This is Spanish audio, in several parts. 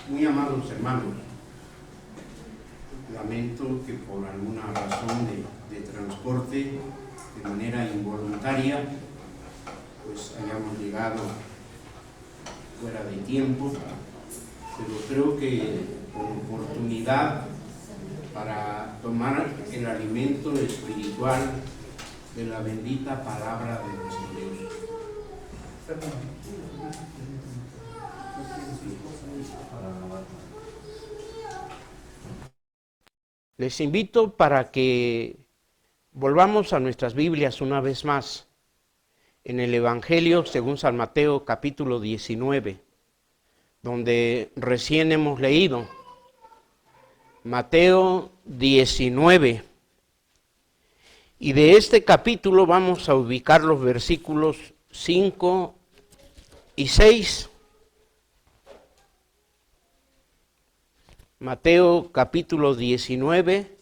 Muy amados hermanos, lamento que por alguna razón de transporte, de manera involuntaria, pues hayamos llegado fuera de tiempo, pero creo que con oportunidad para tomar el alimento espiritual de la bendita palabra de nuestro Dios. Les invito para que volvamos a nuestras Biblias una vez más en el Evangelio según San Mateo capítulo 19, donde recién hemos leído. Mateo 19. Y de este capítulo vamos a ubicar los versículos 5 y 6. Mateo capítulo 19,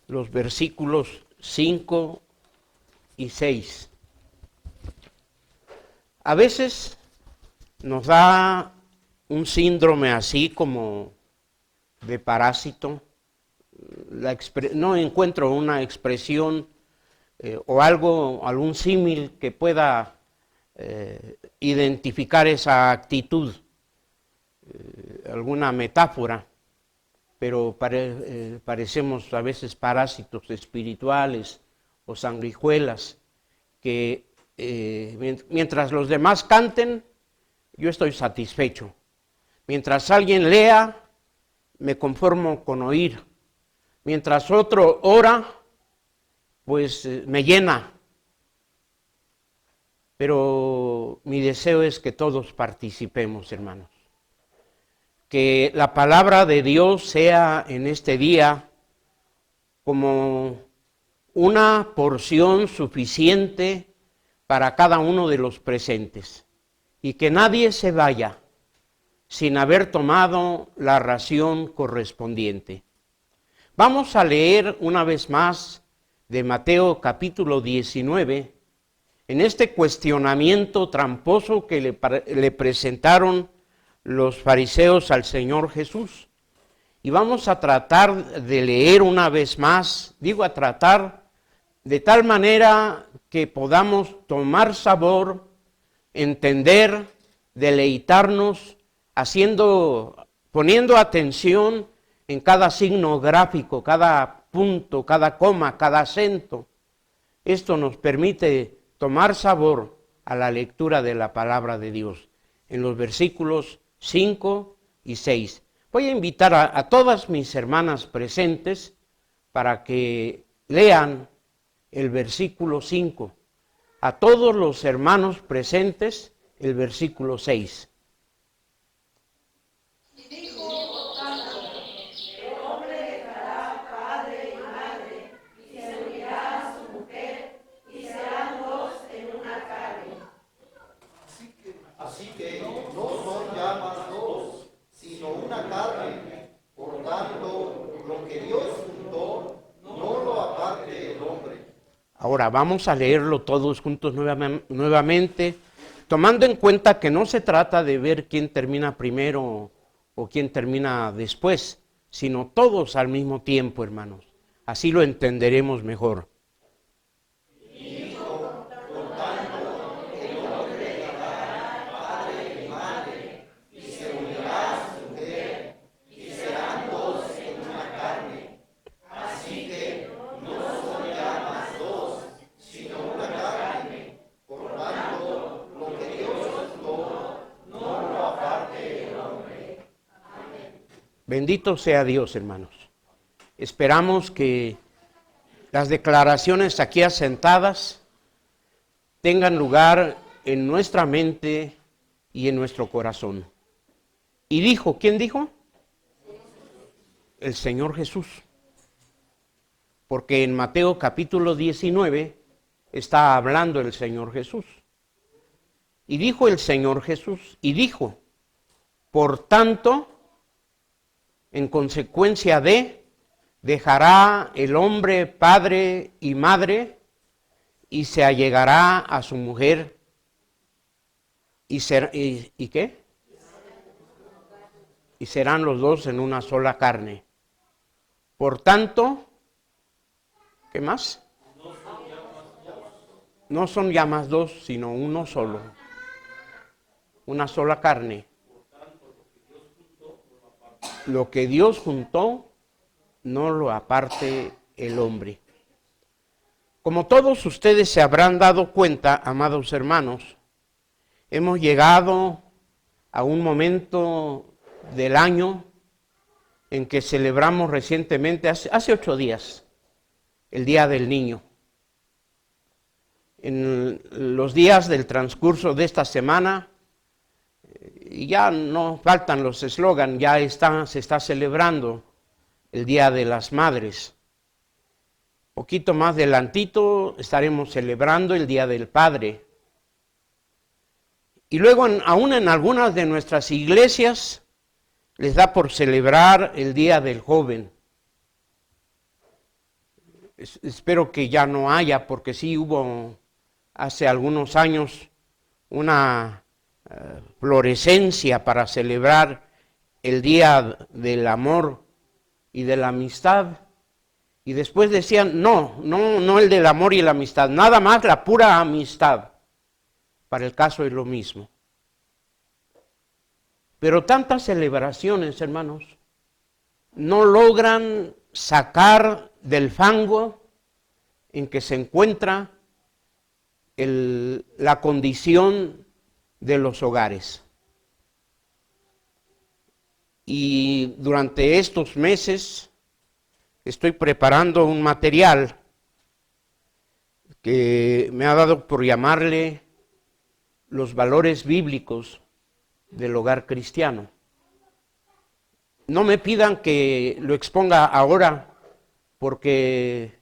los versículos 5 y 6. A veces nos da un síndrome así como de parásito. No encuentro una expresión o algún símil que pueda identificar esa actitud, alguna metáfora. Pero parecemos a veces parásitos espirituales o sanguijuelas que mientras los demás canten, yo estoy satisfecho. Mientras alguien lea, me conformo con oír. Mientras otro ora, pues me llena. Pero mi deseo es que todos participemos, hermanos. Que la palabra de Dios sea en este día como una porción suficiente para cada uno de los presentes y que nadie se vaya sin haber tomado la ración correspondiente. Vamos a leer una vez más de Mateo capítulo 19, en este cuestionamiento tramposo que le presentaron los fariseos al Señor Jesús. Y vamos a tratar de leer una vez más, a tratar de tal manera que podamos tomar sabor, entender, deleitarnos, poniendo atención en cada signo gráfico, cada punto, cada coma, cada acento. Esto nos permite tomar sabor a la lectura de la palabra de Dios en los versículos 5 y 6. Voy a invitar a todas mis hermanas presentes para que lean el versículo 5. A todos los hermanos presentes, el versículo 6. Ahora vamos a leerlo todos juntos nuevamente, tomando en cuenta que no se trata de ver quién termina primero o quién termina después, sino todos al mismo tiempo, hermanos. Así lo entenderemos mejor. Bendito sea Dios, hermanos. Esperamos que las declaraciones aquí asentadas tengan lugar en nuestra mente y en nuestro corazón. Y dijo, ¿quién dijo? El Señor Jesús. Porque en Mateo capítulo 19 está hablando el Señor Jesús. Y dijo el Señor Jesús, y dijo, por tanto, en consecuencia dejará el hombre padre y madre y se allegará a su mujer y ¿qué? y serán los dos en una sola carne. Por tanto, ¿qué más? No son ya más dos, sino uno solo. Una sola carne. Lo que Dios juntó, no lo aparte el hombre. Como todos ustedes se habrán dado cuenta, amados hermanos, hemos llegado a un momento del año en que celebramos recientemente, hace 8 días, el Día del Niño. En los días del transcurso de esta semana, ya no faltan los eslogans, se está celebrando el Día de las Madres. Poquito más adelantito estaremos celebrando el Día del Padre. Y luego aún en algunas de nuestras iglesias les da por celebrar el Día del Joven. Espero que ya no haya, porque sí hubo hace algunos años una florescencia para celebrar el Día del Amor y de la Amistad. Y después decían, no el del amor y la amistad, nada más la pura amistad. Para el caso es lo mismo. Pero tantas celebraciones, hermanos, no logran sacar del fango en que se encuentra la condición de los hogares. Y durante estos meses estoy preparando un material que me ha dado por llamarle los valores bíblicos del hogar cristiano. No me pidan que lo exponga ahora, porque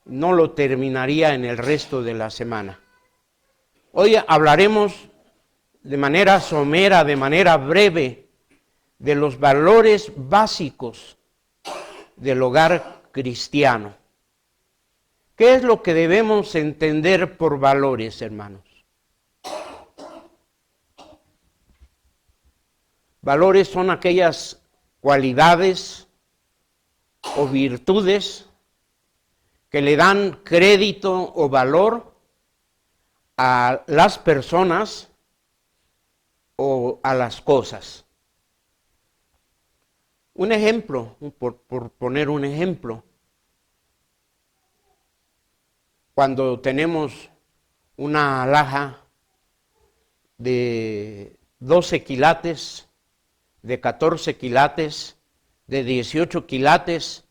no lo terminaría en el resto de la semana. Hoy hablaremos de manera somera, de manera breve, de los valores básicos del hogar cristiano. ¿Qué es lo que debemos entender por valores, hermanos? Valores son aquellas cualidades o virtudes que le dan crédito o valor a las personas o a las cosas. Un ejemplo, por poner un ejemplo, cuando tenemos una alhaja de 12 quilates, de 14 quilates, de 18 quilates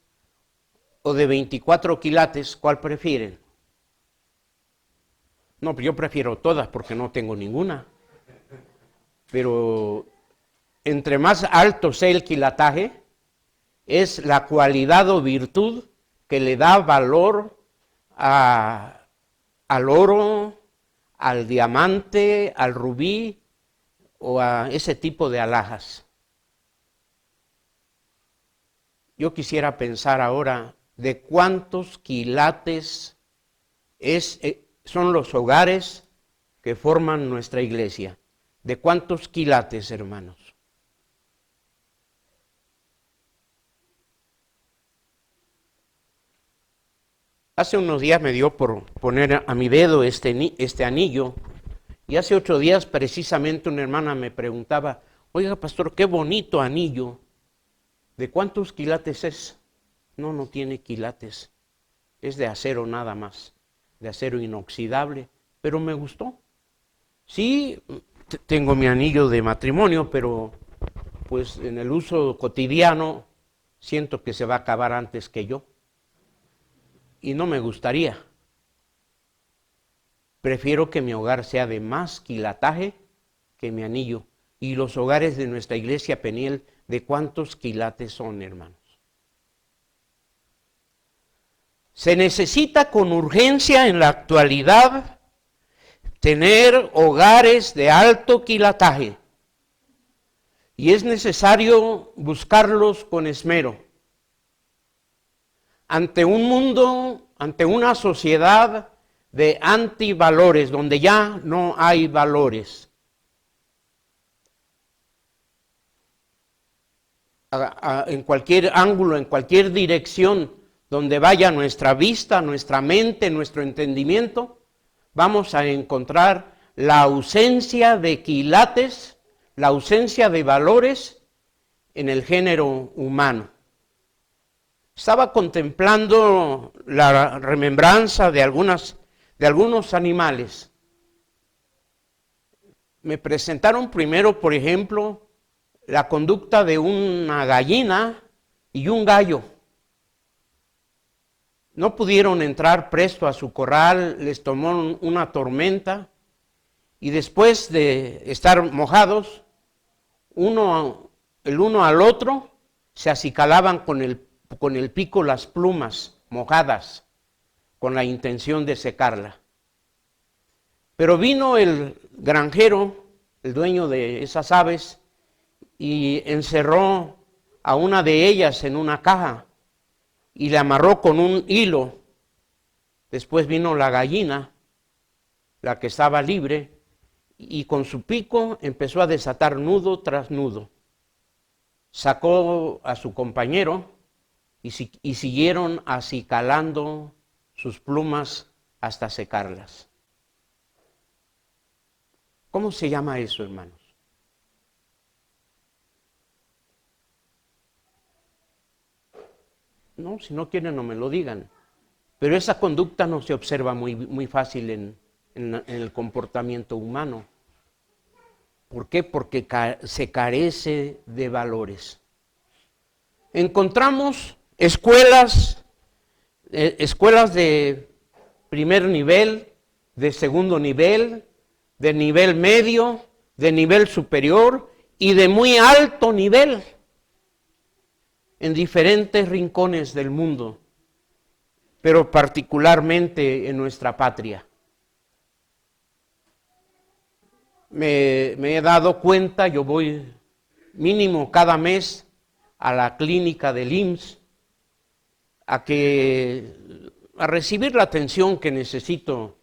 o de 24 quilates, ¿cuál prefieren? No, yo prefiero todas porque no tengo ninguna. Pero entre más alto sea el quilataje, es la cualidad o virtud que le da valor al oro, al diamante, al rubí o a ese tipo de alhajas. Yo quisiera pensar ahora de cuántos quilates son los hogares que forman nuestra iglesia. ¿De cuántos quilates, hermanos? Hace unos días me dio por poner a mi dedo este anillo, y hace 8 días precisamente una hermana me preguntaba, oiga pastor, qué bonito anillo, ¿de cuántos quilates es? No tiene quilates, es de acero nada más, de acero inoxidable, pero me gustó. Sí, tengo mi anillo de matrimonio, pero pues en el uso cotidiano siento que se va a acabar antes que yo. Y no me gustaría. Prefiero que mi hogar sea de más quilataje que mi anillo. Y los hogares de nuestra iglesia Peniel, ¿de cuántos quilates son, hermanos? Se necesita con urgencia en la actualidad tener hogares de alto quilataje. Y es necesario buscarlos con esmero. Ante un mundo, ante una sociedad de antivalores, donde ya no hay valores. en cualquier ángulo, en cualquier dirección donde vaya nuestra vista, nuestra mente, nuestro entendimiento, vamos a encontrar la ausencia de quilates, la ausencia de valores en el género humano. Estaba contemplando la remembranza de algunos animales. Me presentaron primero, por ejemplo, la conducta de una gallina y un gallo. No pudieron entrar presto a su corral, les tomó una tormenta y después de estar mojados, el uno al otro se acicalaban con el pico las plumas mojadas con la intención de secarla. Pero vino el granjero, el dueño de esas aves, y encerró a una de ellas en una caja y le amarró con un hilo. Después vino la gallina, la que estaba libre, y con su pico empezó a desatar nudo tras nudo. Sacó a su compañero y siguieron acicalando sus plumas hasta secarlas. ¿Cómo se llama eso, hermanos? No, si no quieren no me lo digan. Pero esa conducta no se observa muy fácil en el comportamiento humano. ¿Por qué? Porque se carece de valores. Encontramos escuelas de primer nivel, de segundo nivel, de nivel medio, de nivel superior y de muy alto nivel en diferentes rincones del mundo, pero particularmente en nuestra patria. Me he dado cuenta, yo voy mínimo cada mes a la clínica del IMSS a recibir la atención que necesito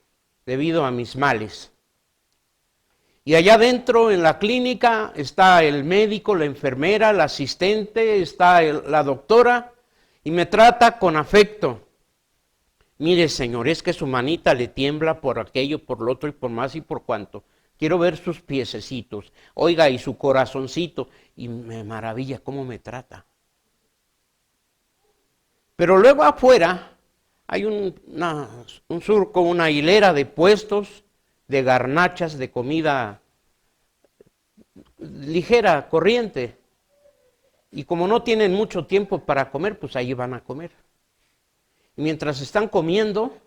debido a mis males. Y allá adentro en la clínica está el médico, la enfermera, la asistente, está la doctora y me trata con afecto. Mire, señor, es que su manita le tiembla por aquello, por lo otro y por más y por cuanto. Quiero ver sus piececitos. Oiga, y su corazoncito. Y me maravilla cómo me trata. Pero luego afuera hay un surco, una hilera de puestos, de garnachas, de comida ligera, corriente. Y como no tienen mucho tiempo para comer, pues ahí van a comer. Y mientras están comiendo,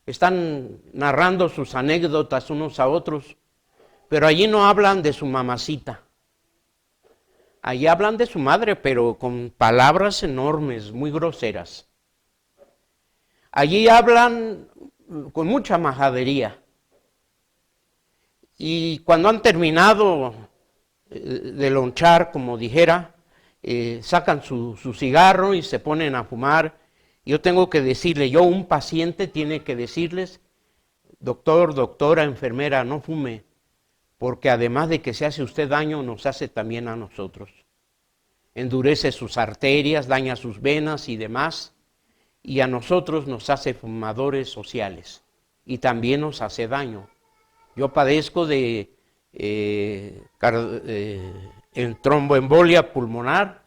están narrando sus anécdotas unos a otros, pero allí no hablan de su mamacita. Allí hablan de su madre, pero con palabras enormes, muy groseras. Allí hablan con mucha majadería. Y cuando han terminado de lonchar, como dijera, sacan su cigarro y se ponen a fumar. Yo tengo que decirle, un paciente tiene que decirles, doctor, doctora, enfermera, no fume, porque además de que se hace usted daño, nos hace también a nosotros. Endurece sus arterias, daña sus venas y demás, y a nosotros nos hace fumadores sociales, y también nos hace daño. Yo padezco de tromboembolia pulmonar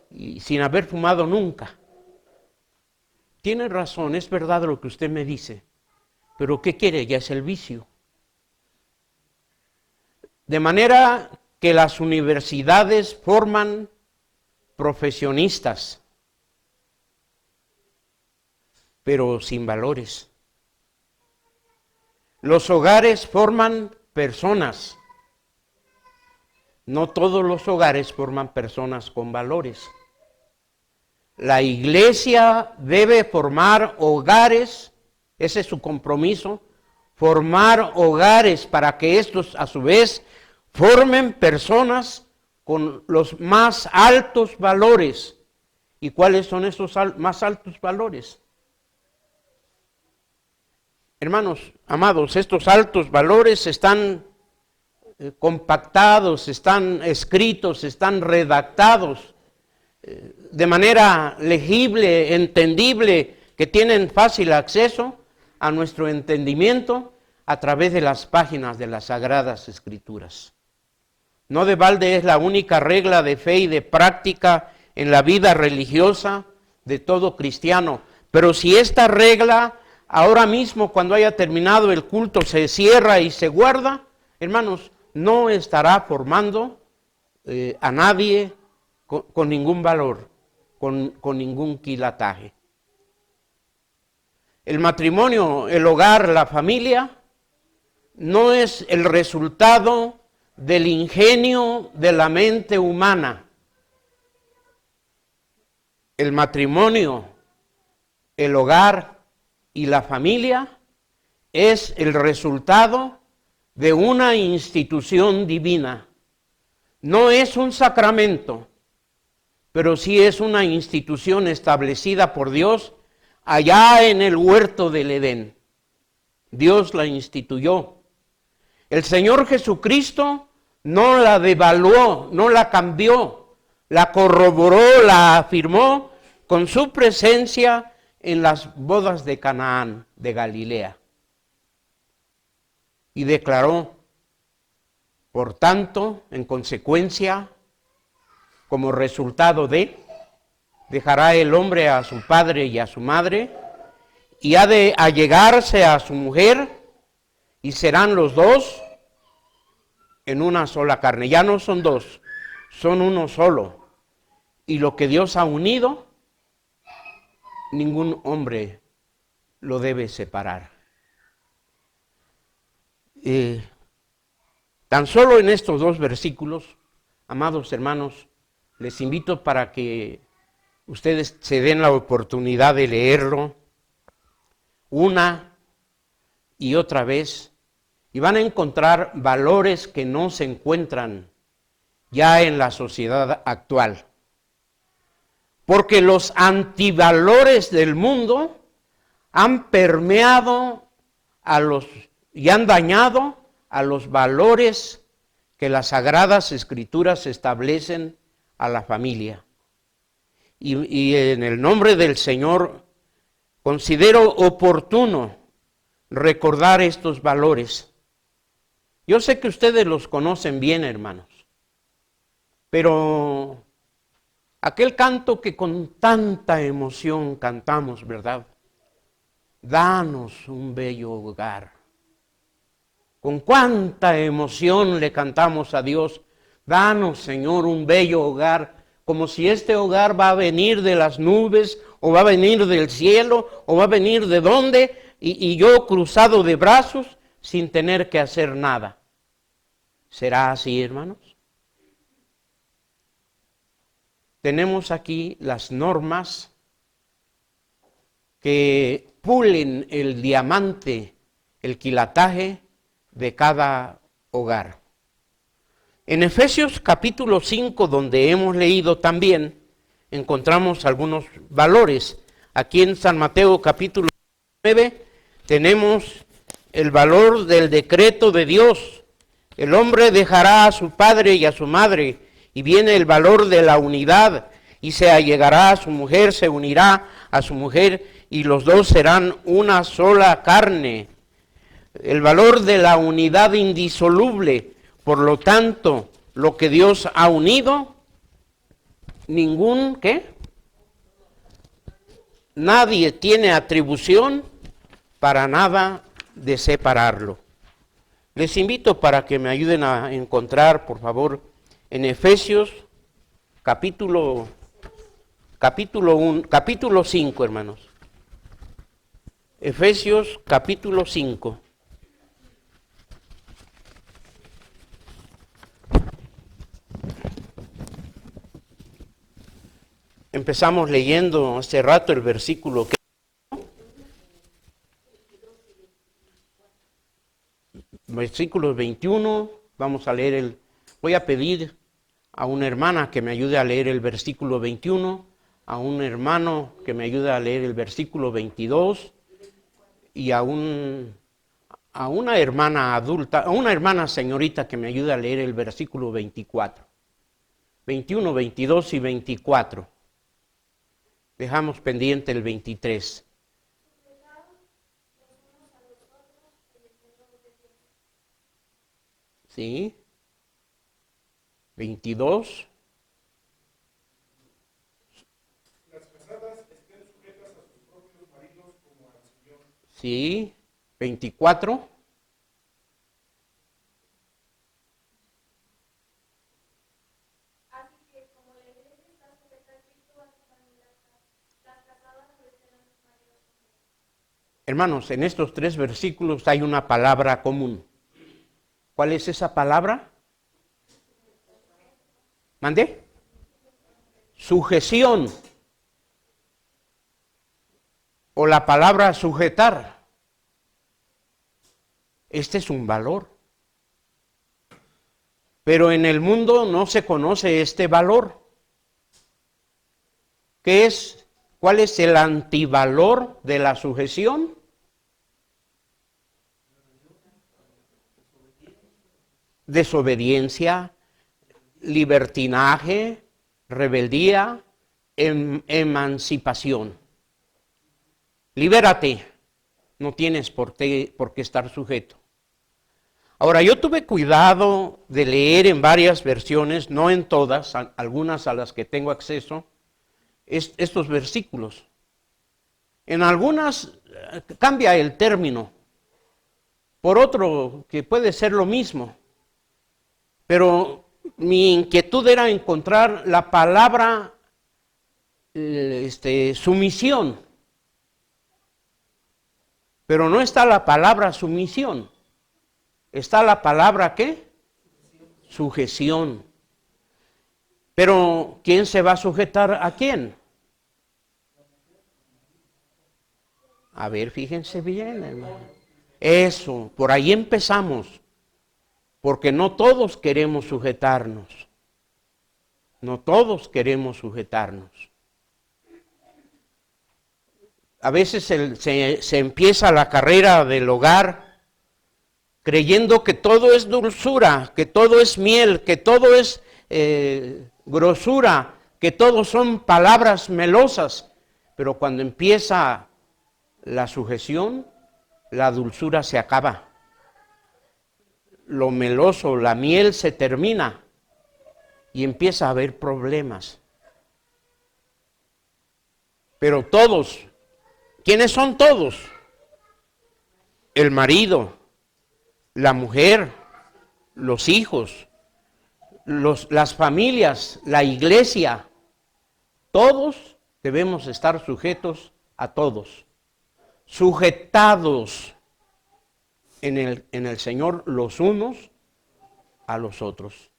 y sin haber fumado nunca. Tiene razón, es verdad lo que usted me dice, pero ¿qué quiere? Ya es el vicio. De manera que las universidades forman profesionistas, pero sin valores. Los hogares forman personas. No todos los hogares forman personas con valores. La iglesia debe formar hogares, ese es su compromiso, formar hogares para que estos a su vez formen personas con los más altos valores. ¿Y cuáles son esos más altos valores? Hermanos, amados, estos altos valores están compactados, están escritos, están redactados de manera legible, entendible, que tienen fácil acceso a nuestro entendimiento a través de las páginas de las Sagradas Escrituras. No de balde es la única regla de fe y de práctica en la vida religiosa de todo cristiano, pero si esta regla ahora mismo, cuando haya terminado el culto, se cierra y se guarda, hermanos, no estará formando a nadie con ningún valor, con ningún quilataje. El matrimonio, el hogar, la familia, no es el resultado del ingenio de la mente humana. El matrimonio, el hogar y la familia es el resultado de una institución divina. No es un sacramento, pero sí es una institución establecida por Dios allá en el huerto del Edén. Dios la instituyó. El Señor Jesucristo no la devaluó, no la cambió, la corroboró, la afirmó con su presencia en las bodas de Canaán, de Galilea. Y declaró, por tanto, en consecuencia, como resultado dejará el hombre a su padre y a su madre, y ha de allegarse a su mujer, y serán los dos en una sola carne. Ya no son dos, son uno solo. Y lo que Dios ha unido, ningún hombre lo debe separar. Tan solo en estos dos versículos, amados hermanos, les invito para que ustedes se den la oportunidad de leerlo una y otra vez, y van a encontrar valores que no se encuentran ya en la sociedad actual. Porque los antivalores del mundo han permeado y han dañado a los valores que las Sagradas Escrituras establecen a la familia. Y en el nombre del Señor considero oportuno recordar estos valores. Yo sé que ustedes los conocen bien, hermanos, pero aquel canto que con tanta emoción cantamos, ¿verdad? Danos un bello hogar. Con cuánta emoción le cantamos a Dios, danos, Señor, un bello hogar, como si este hogar va a venir de las nubes, o va a venir del cielo, o va a venir de dónde, y yo cruzado de brazos sin tener que hacer nada. ¿Será así, hermanos? Tenemos aquí las normas que pulen el diamante, el quilataje de cada hogar. En Efesios capítulo 5, donde hemos leído también, encontramos algunos valores. Aquí en San Mateo capítulo 9 tenemos el valor del decreto de Dios. El hombre dejará a su padre y a su madre, y viene el valor de la unidad, y se allegará a su mujer, se unirá a su mujer, y los dos serán una sola carne. El valor de la unidad indisoluble. Por lo tanto, lo que Dios ha unido, nadie tiene atribución para nada de separarlo. Les invito para que me ayuden a encontrar, por favor, en Efesios capítulo 5, hermanos. Efesios capítulo 5. Empezamos leyendo hace rato el versículo que versículo 21, vamos a leer voy a pedir a una hermana que me ayude a leer el versículo 21, a un hermano que me ayude a leer el versículo 22 y a una hermana adulta, a una hermana señorita que me ayude a leer el versículo 24. 21, 22 y 24. Dejamos pendiente el 23. ¿Sí? 22. Las casadas estén sujetas a sus propios maridos como al Señor. Sí. 24. Así que como la iglesia está sujeta a Cristo, así también las casadas obedecen a sus maridos. Hermanos, en estos 3 versículos hay una palabra común. ¿Cuál es esa palabra? ¿Mandé? Sujeción. O la palabra sujetar. Este es un valor. Pero en el mundo no se conoce este valor. ¿Qué es? ¿Cuál es el antivalor de la sujeción? Desobediencia, libertinaje, rebeldía, emancipación. Libérate, no tienes por qué estar sujeto. Ahora, yo tuve cuidado de leer en varias versiones, no en todas, algunas a las que tengo acceso, estos versículos. En algunas cambia el término por otro que puede ser lo mismo. Pero mi inquietud era encontrar la palabra sumisión. Pero no está la palabra sumisión. Está la palabra ¿qué? Sujeción. Pero ¿quién se va a sujetar a quién? A ver, fíjense bien, hermano. Eso, por ahí empezamos. Porque no todos queremos sujetarnos. No todos queremos sujetarnos. A veces se empieza la carrera del hogar creyendo que todo es dulzura, que todo es miel, que todo es grosura, que todo son palabras melosas. Pero cuando empieza la sujeción, la dulzura se acaba. Lo meloso, la miel se termina y empieza a haber problemas. Pero todos, ¿quiénes son todos? El marido, la mujer, los hijos, las familias, la iglesia, todos debemos estar sujetos a todos, sujetados en el Señor los unos a los otros.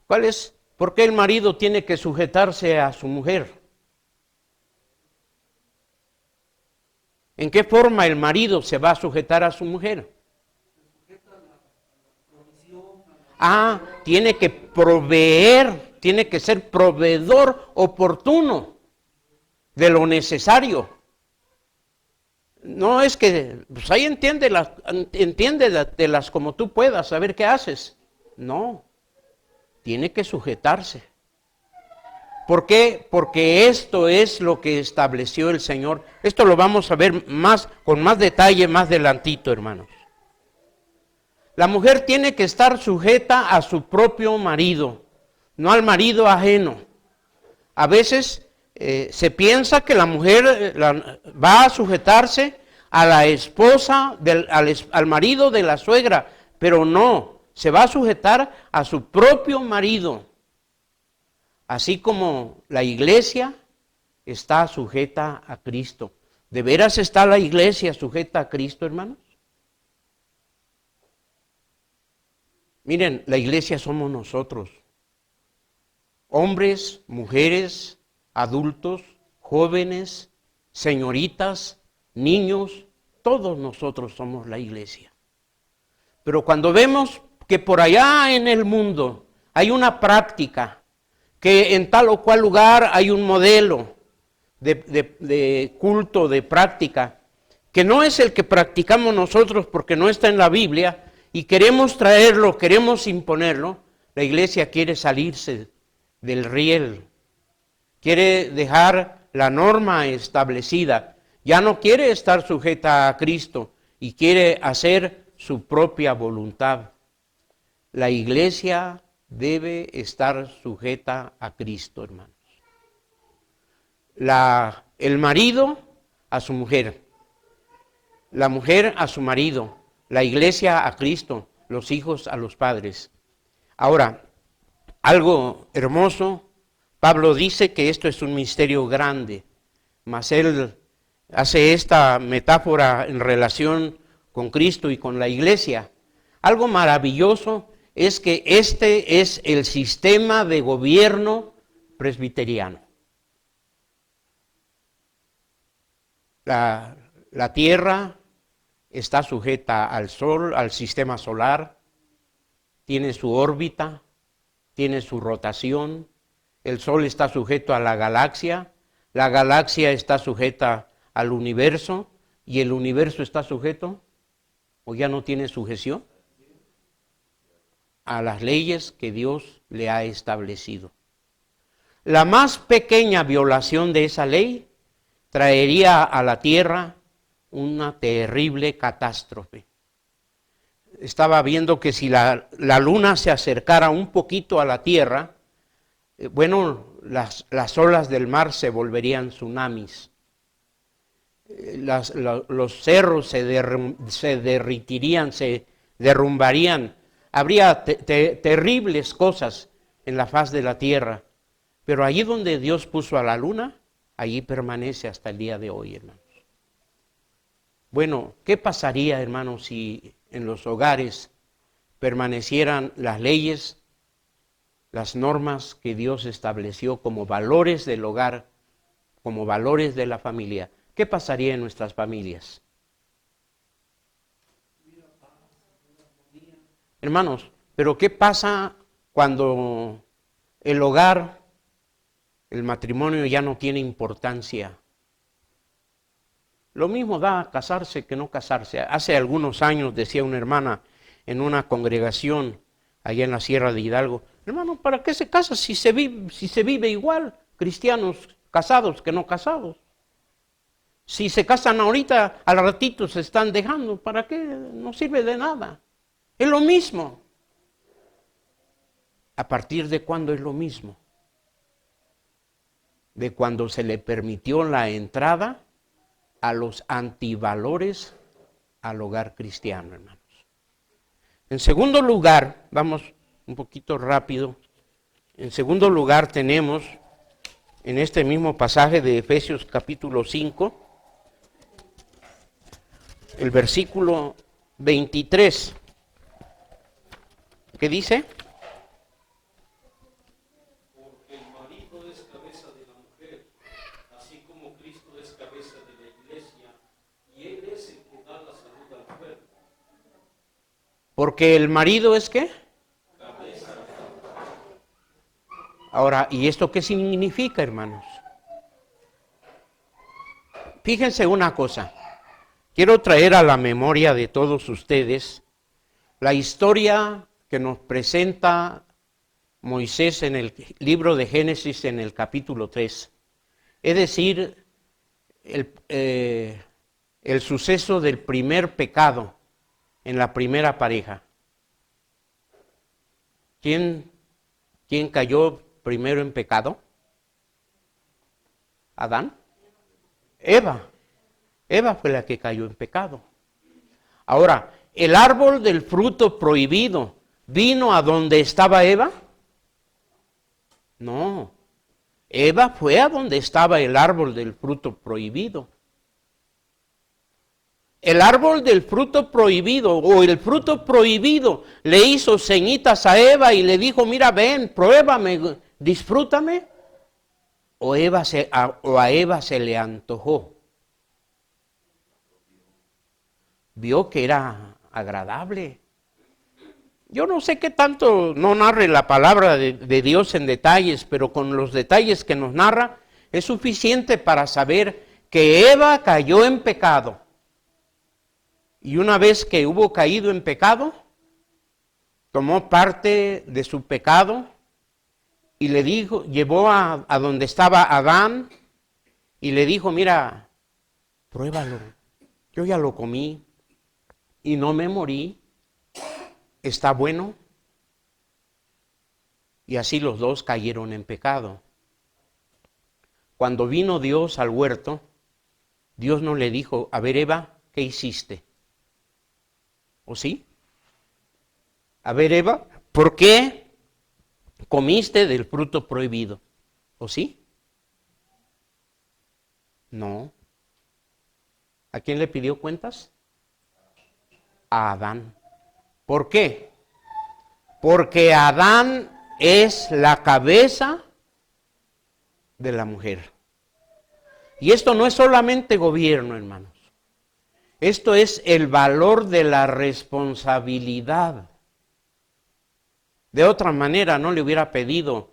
¿Por qué el marido tiene que sujetarse a su mujer? ¿En qué forma el marido se va a sujetar a su mujer? Tiene que proveer, tiene que ser proveedor oportuno de lo necesario. No es que, pues ahí entiéndelas como tú puedas, a ver qué haces. No, tiene que sujetarse. ¿Por qué? Porque esto es lo que estableció el Señor. Esto lo vamos a ver con más detalle más adelantito, hermanos. La mujer tiene que estar sujeta a su propio marido, no al marido ajeno. A veces se piensa que la mujer va a sujetarse a la esposa, al marido de la suegra, pero no, se va a sujetar a su propio marido. Así como la iglesia está sujeta a Cristo. ¿De veras está la iglesia sujeta a Cristo, hermanos? Miren, la iglesia somos nosotros. Hombres, mujeres, adultos, jóvenes, señoritas, niños, todos nosotros somos la iglesia. Pero cuando vemos que por allá en el mundo hay una práctica, que en tal o cual lugar hay un modelo de culto, de práctica, que no es el que practicamos nosotros porque no está en la Biblia, y queremos traerlo, queremos imponerlo, la iglesia quiere salirse del riel quiere dejar la norma establecida, ya no quiere estar sujeta a Cristo y quiere hacer su propia voluntad. La iglesia debe estar sujeta a Cristo, hermanos. El marido a su mujer, la mujer a su marido, la iglesia a Cristo, los hijos a los padres. Ahora, algo hermoso, Pablo dice que esto es un misterio grande, mas él hace esta metáfora en relación con Cristo y con la iglesia. Algo maravilloso es que este es el sistema de gobierno presbiteriano. La tierra está sujeta al sol, al sistema solar, tiene su órbita, tiene su rotación, el sol está sujeto a la galaxia está sujeta al universo, y el universo está sujeto, o ya no tiene sujeción, a las leyes que Dios le ha establecido. La más pequeña violación de esa ley traería a la tierra una terrible catástrofe. Estaba viendo que si la luna se acercara un poquito a la tierra, las olas del mar se volverían tsunamis. Los cerros se derritirían, se derrumbarían. Habría terribles cosas en la faz de la tierra. Pero allí donde Dios puso a la luna, allí permanece hasta el día de hoy, hermanos. Bueno, ¿qué pasaría, hermanos, si en los hogares permanecieran las leyes, las normas que Dios estableció como valores del hogar, como valores de la familia? ¿Qué pasaría en nuestras familias? Hermanos, pero ¿qué pasa cuando el hogar, el matrimonio ya no tiene importancia? Lo mismo da casarse que no casarse. Hace algunos años decía una hermana en una congregación allá en la Sierra de Hidalgo: hermano, ¿para qué se casa si se vive igual, cristianos casados que no casados? Si se casan ahorita, al ratito se están dejando, ¿para qué? No sirve de nada. Es lo mismo. ¿A partir de cuándo es lo mismo? De cuando se le permitió la entrada a los antivalores al hogar cristiano, hermanos. En segundo lugar, vamos un poquito rápido. En segundo lugar tenemos en este mismo pasaje de Efesios capítulo 5, el versículo 23. ¿Qué dice? Porque el marido es cabeza de la mujer, así como Cristo es cabeza de la iglesia, y él es el que da la salud al cuerpo. Porque el marido es ¿qué? Cabeza. Ahora, ¿y esto qué significa, hermanos? Fíjense una cosa. Quiero traer a la memoria de todos ustedes la historia que nos presenta Moisés en el libro de Génesis en el capítulo 3. Es decir, el suceso del primer pecado en la primera pareja. ¿Quién cayó primero en pecado? ¿Adán? Eva. Eva fue la que cayó en pecado. Ahora, ¿el árbol del fruto prohibido vino a donde estaba Eva? No. Eva fue a donde estaba el árbol del fruto prohibido. El árbol del fruto prohibido o el fruto prohibido le hizo ceñitas a Eva y le dijo: mira, ven, pruébame, disfrútame. O a Eva se le antojó. Vio que era agradable. Yo no sé qué tanto no narre la palabra de Dios en detalles, pero con los detalles que nos narra es suficiente para saber que Eva cayó en pecado. Y una vez que hubo caído en pecado, tomó parte de su pecado y le dijo, llevó a donde estaba Adán y le dijo, mira, pruébalo, yo ya lo comí y no me morí, está bueno. Y así los dos cayeron en pecado. Cuando vino Dios al huerto, Dios no le dijo, a ver Eva, ¿qué hiciste? ¿O sí? A ver Eva, ¿por qué comiste del fruto prohibido? ¿O sí? No. ¿A quién le pidió cuentas? A Adán. ¿Por qué? Porque Adán es la cabeza de la mujer. Y esto no es solamente gobierno, hermanos. Esto es el valor de la responsabilidad. De otra manera no le hubiera pedido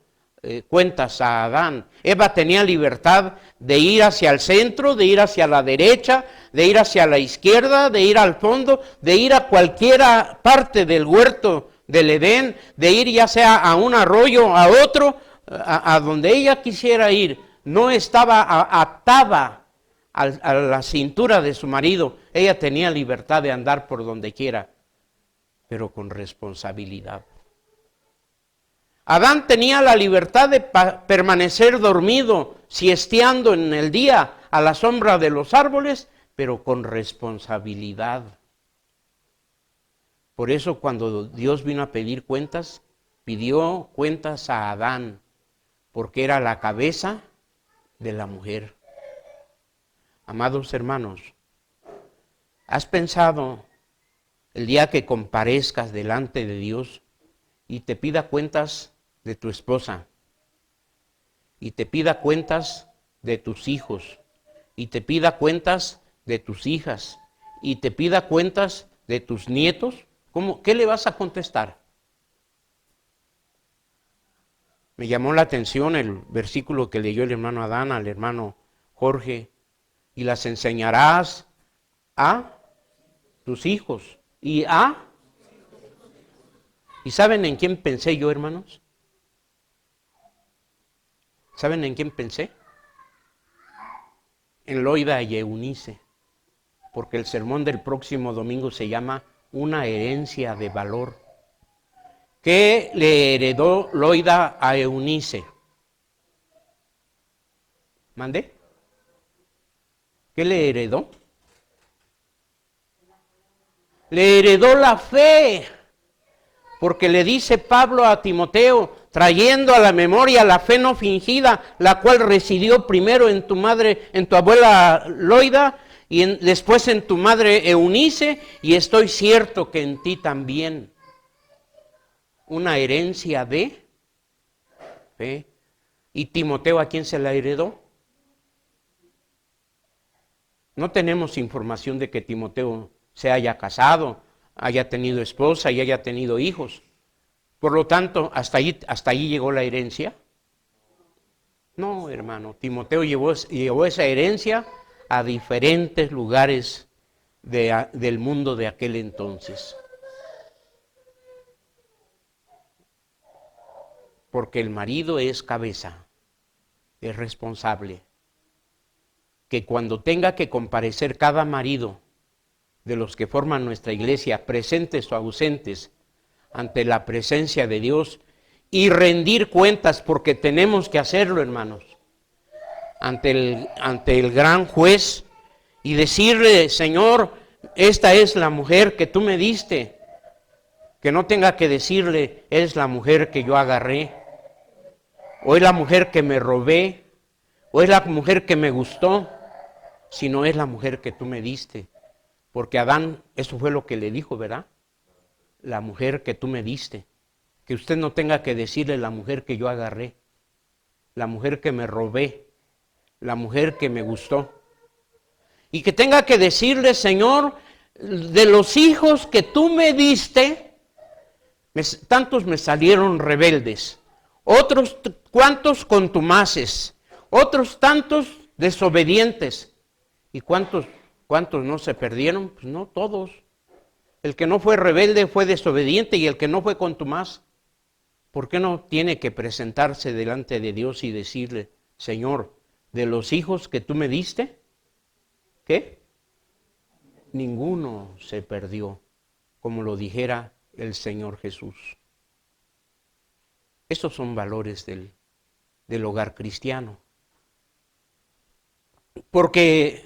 cuentas a Adán. Eva tenía libertad de ir hacia el centro, de ir hacia la derecha, de ir hacia la izquierda, de ir al fondo, de ir a cualquiera parte del huerto del Edén, de ir ya sea a un arroyo, a otro, a donde ella quisiera ir. No estaba atada a la cintura de su marido. Ella tenía libertad de andar por donde quiera, pero con responsabilidad. Adán tenía la libertad de permanecer dormido, siesteando en el día a la sombra de los árboles, pero con responsabilidad. Por eso cuando Dios vino a pedir cuentas, pidió cuentas a Adán, porque era la cabeza de la mujer. Amados hermanos, ¿has pensado el día que comparezcas delante de Dios y te pida cuentas de tu esposa, y te pida cuentas de tus hijos, y te pida cuentas de tus hijas, y te pida cuentas de tus nietos? ¿Qué le vas a contestar? Me llamó la atención el versículo que leyó el hermano Adán al hermano Jorge, y las enseñarás a tus hijos y a... ¿Y saben en quién pensé yo, hermanos? ¿Saben en quién pensé? En Loida y Eunice, porque el sermón del próximo domingo se llama Una herencia de valor. ¿Qué le heredó Loida a Eunice? ¿Mandé? ¿Qué le heredó? Le heredó la fe. Porque le dice Pablo a Timoteo, trayendo a la memoria la fe no fingida, la cual residió primero en tu madre, en tu abuela Loida, y después en tu madre Eunice, y estoy cierto que en ti también. Una herencia de fe. ¿Y Timoteo a quién se la heredó? No tenemos información de que Timoteo se haya casado, haya tenido esposa y haya tenido hijos. Por lo tanto, ¿hasta allí llegó la herencia? No, hermano, Timoteo llevó esa herencia a diferentes lugares del mundo de aquel entonces. Porque el marido es cabeza, es responsable. Que cuando tenga que comparecer cada marido de los que forman nuestra iglesia, presentes o ausentes, ante la presencia de Dios y rendir cuentas, porque tenemos que hacerlo, hermanos, ante el gran juez y decirle, Señor, esta es la mujer que tú me diste, que no tenga que decirle, es la mujer que yo agarré, o es la mujer que me robé, o es la mujer que me gustó, sino es la mujer que tú me diste. Porque Adán, eso fue lo que le dijo, ¿verdad? La mujer que tú me diste. Que usted no tenga que decirle la mujer que yo agarré, la mujer que me robé, la mujer que me gustó. Y que tenga que decirle, Señor, de los hijos que tú me diste, tantos me salieron rebeldes, otros cuantos contumaces, otros tantos desobedientes. ¿Y cuántos no se perdieron? Pues no, todos. El que no fue rebelde fue desobediente y el que no fue contumaz. ¿por qué no tiene que presentarse delante de Dios y decirle, Señor, de los hijos que tú me diste, ¿qué? Ninguno se perdió, como lo dijera el Señor Jesús. Estos son valores del hogar cristiano. Porque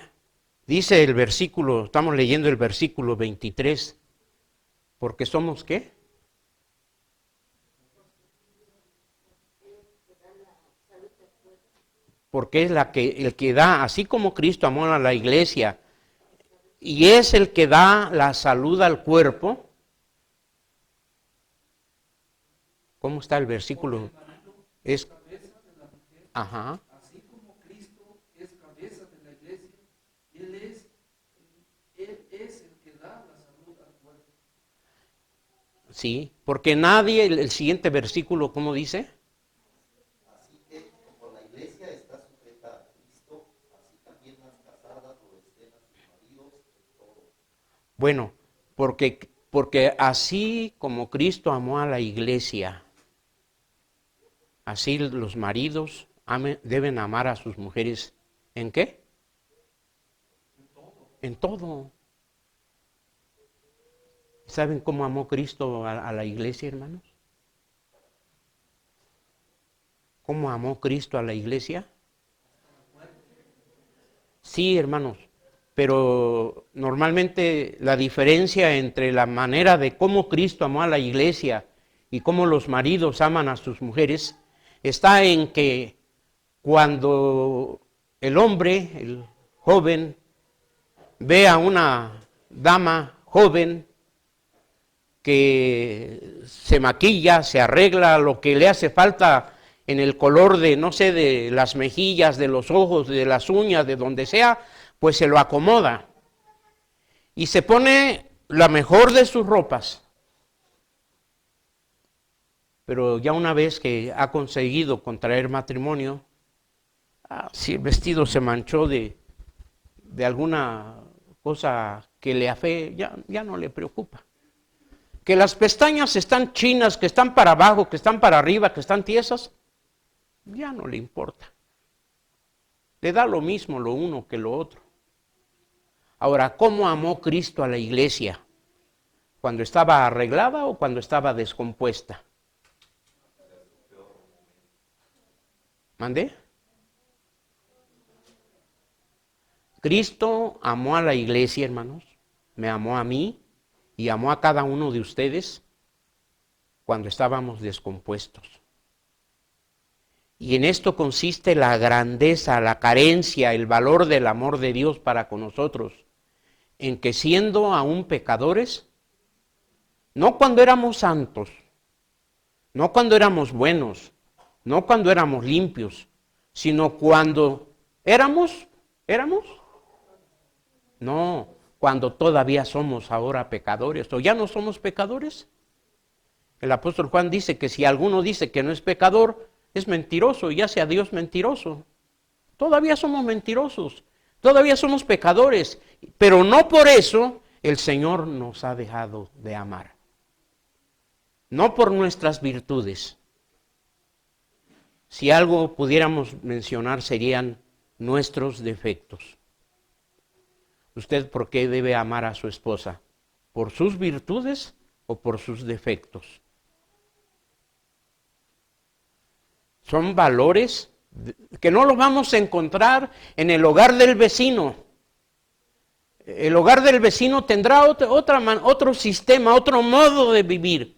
dice el versículo, estamos leyendo el versículo 23, porque somos ¿qué? Porque es el que da, así como Cristo amó a la iglesia, y es el que da la salud al cuerpo. ¿Cómo está el versículo? Es ajá. Así como Cristo es cabeza de la iglesia, Él es el que da la salud al cuerpo. Sí, porque nadie, el siguiente versículo, ¿cómo dice? Así que como la iglesia está sujeta a Cristo, así también las casadas obedecen a sus maridos en todo. Bueno, porque así como Cristo amó a la iglesia, así los maridos deben amar a sus mujeres. ¿En qué? En todo. ¿Saben cómo amó Cristo a la iglesia, hermanos? ¿Cómo amó Cristo a la iglesia? Sí, hermanos, pero normalmente la diferencia entre la manera de cómo Cristo amó a la iglesia y cómo los maridos aman a sus mujeres está en que cuando el hombre, el joven, ve a una dama joven que se maquilla, se arregla lo que le hace falta en el color de, no sé, de las mejillas, de los ojos, de las uñas, de donde sea, pues se lo acomoda y se pone la mejor de sus ropas. Pero ya una vez que ha conseguido contraer matrimonio, si el vestido se manchó de alguna cosa que le afee, ya no le preocupa. Que las pestañas están chinas, que están para abajo, que están para arriba, que están tiesas, ya no le importa. Le da lo mismo lo uno que lo otro. Ahora, ¿cómo amó Cristo a la iglesia? ¿Cuando estaba arreglada o cuando estaba descompuesta? ¿Mandé? Cristo amó a la iglesia, hermanos, me amó a mí y amó a cada uno de ustedes cuando estábamos descompuestos. Y en esto consiste la grandeza, la carencia, el valor del amor de Dios para con nosotros, en que siendo aún pecadores, no cuando éramos santos, no cuando éramos buenos, no cuando éramos limpios, sino cuando éramos, no, cuando todavía somos ahora pecadores, o ya no somos pecadores. El apóstol Juan dice que si alguno dice que no es pecador, es mentiroso y hace a Dios mentiroso. Todavía somos mentirosos, todavía somos pecadores, pero no por eso el Señor nos ha dejado de amar. No por nuestras virtudes. Si algo pudiéramos mencionar serían nuestros defectos. ¿Usted por qué debe amar a su esposa? ¿Por sus virtudes o por sus defectos? Son valores que no los vamos a encontrar en el hogar del vecino. El hogar del vecino tendrá otro sistema, otro modo de vivir.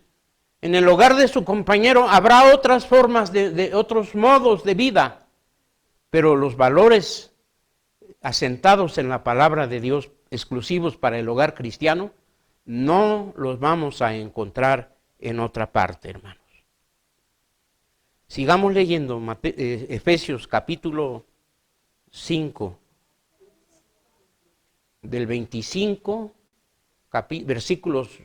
En el hogar de su compañero habrá otras formas, otros modos de vida. Pero los valores asentados en la palabra de Dios, exclusivos para el hogar cristiano, no los vamos a encontrar en otra parte, hermanos. Sigamos leyendo Efesios capítulo 5, del 25, versículos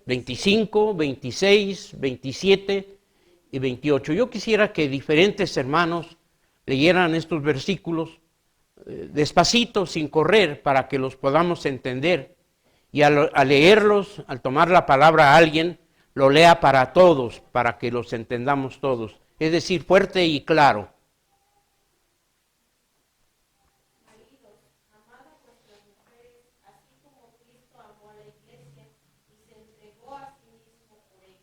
25, 26, 27 y 28. Yo quisiera que diferentes hermanos leyeran estos versículos despacito, sin correr, para que los podamos entender. Y al leerlos, al tomar la palabra a alguien, lo lea para todos, para que los entendamos todos. Es decir, fuerte y claro. Maridos, amad a vuestras mujeres, así como Cristo amó a la iglesia y se entregó a sí mismo por ella.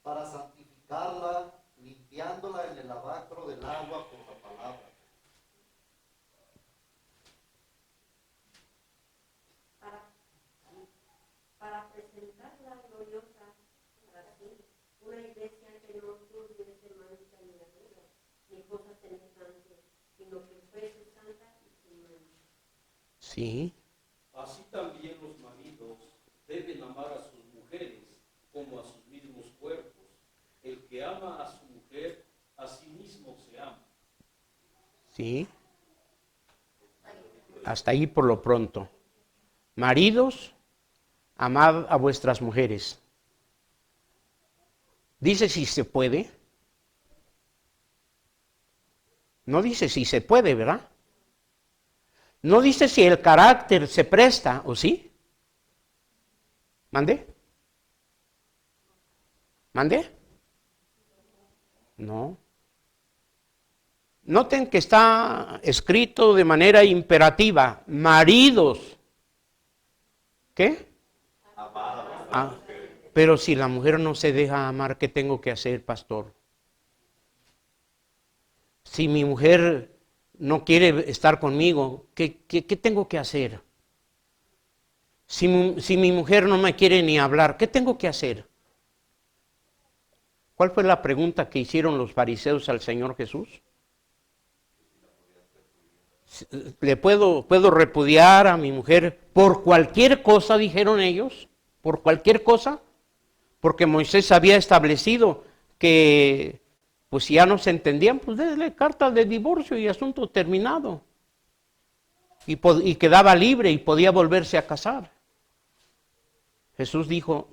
para santificarla, limpiándola en el lavacro del agua por la palabra, Para presentarla gloriosa para sí, una iglesia que no tuviese mancha ni arruga, ni cosa semejante, sino que fuese santa y sin mancha. Sí, Así también los maridos deben amar a sus mujeres como a sus mismos cuerpos. El que ama a su mujer, a sí mismo se ama. sí. Hasta ahí por lo pronto. Maridos, amad a vuestras mujeres. Dice si se puede. No dice si se puede, ¿verdad? No dice si el carácter se presta, ¿o sí? ¿Mande? ¿Mande? No. Noten que está escrito de manera imperativa. Maridos. ¿Qué? Ah, pero si la mujer no se deja amar, ¿qué tengo que hacer, pastor? Si mi mujer no quiere estar conmigo, ¿qué tengo que hacer? Si mi mujer no me quiere ni hablar, ¿qué tengo que hacer? ¿Cuál fue la pregunta que hicieron los fariseos al Señor Jesús? ¿Le puedo repudiar a mi mujer por cualquier cosa, dijeron ellos? ¿Por cualquier cosa? Porque Moisés había establecido que, pues si ya no se entendían, pues déle carta de divorcio y asunto terminado. Y quedaba libre y podía volverse a casar. Jesús dijo,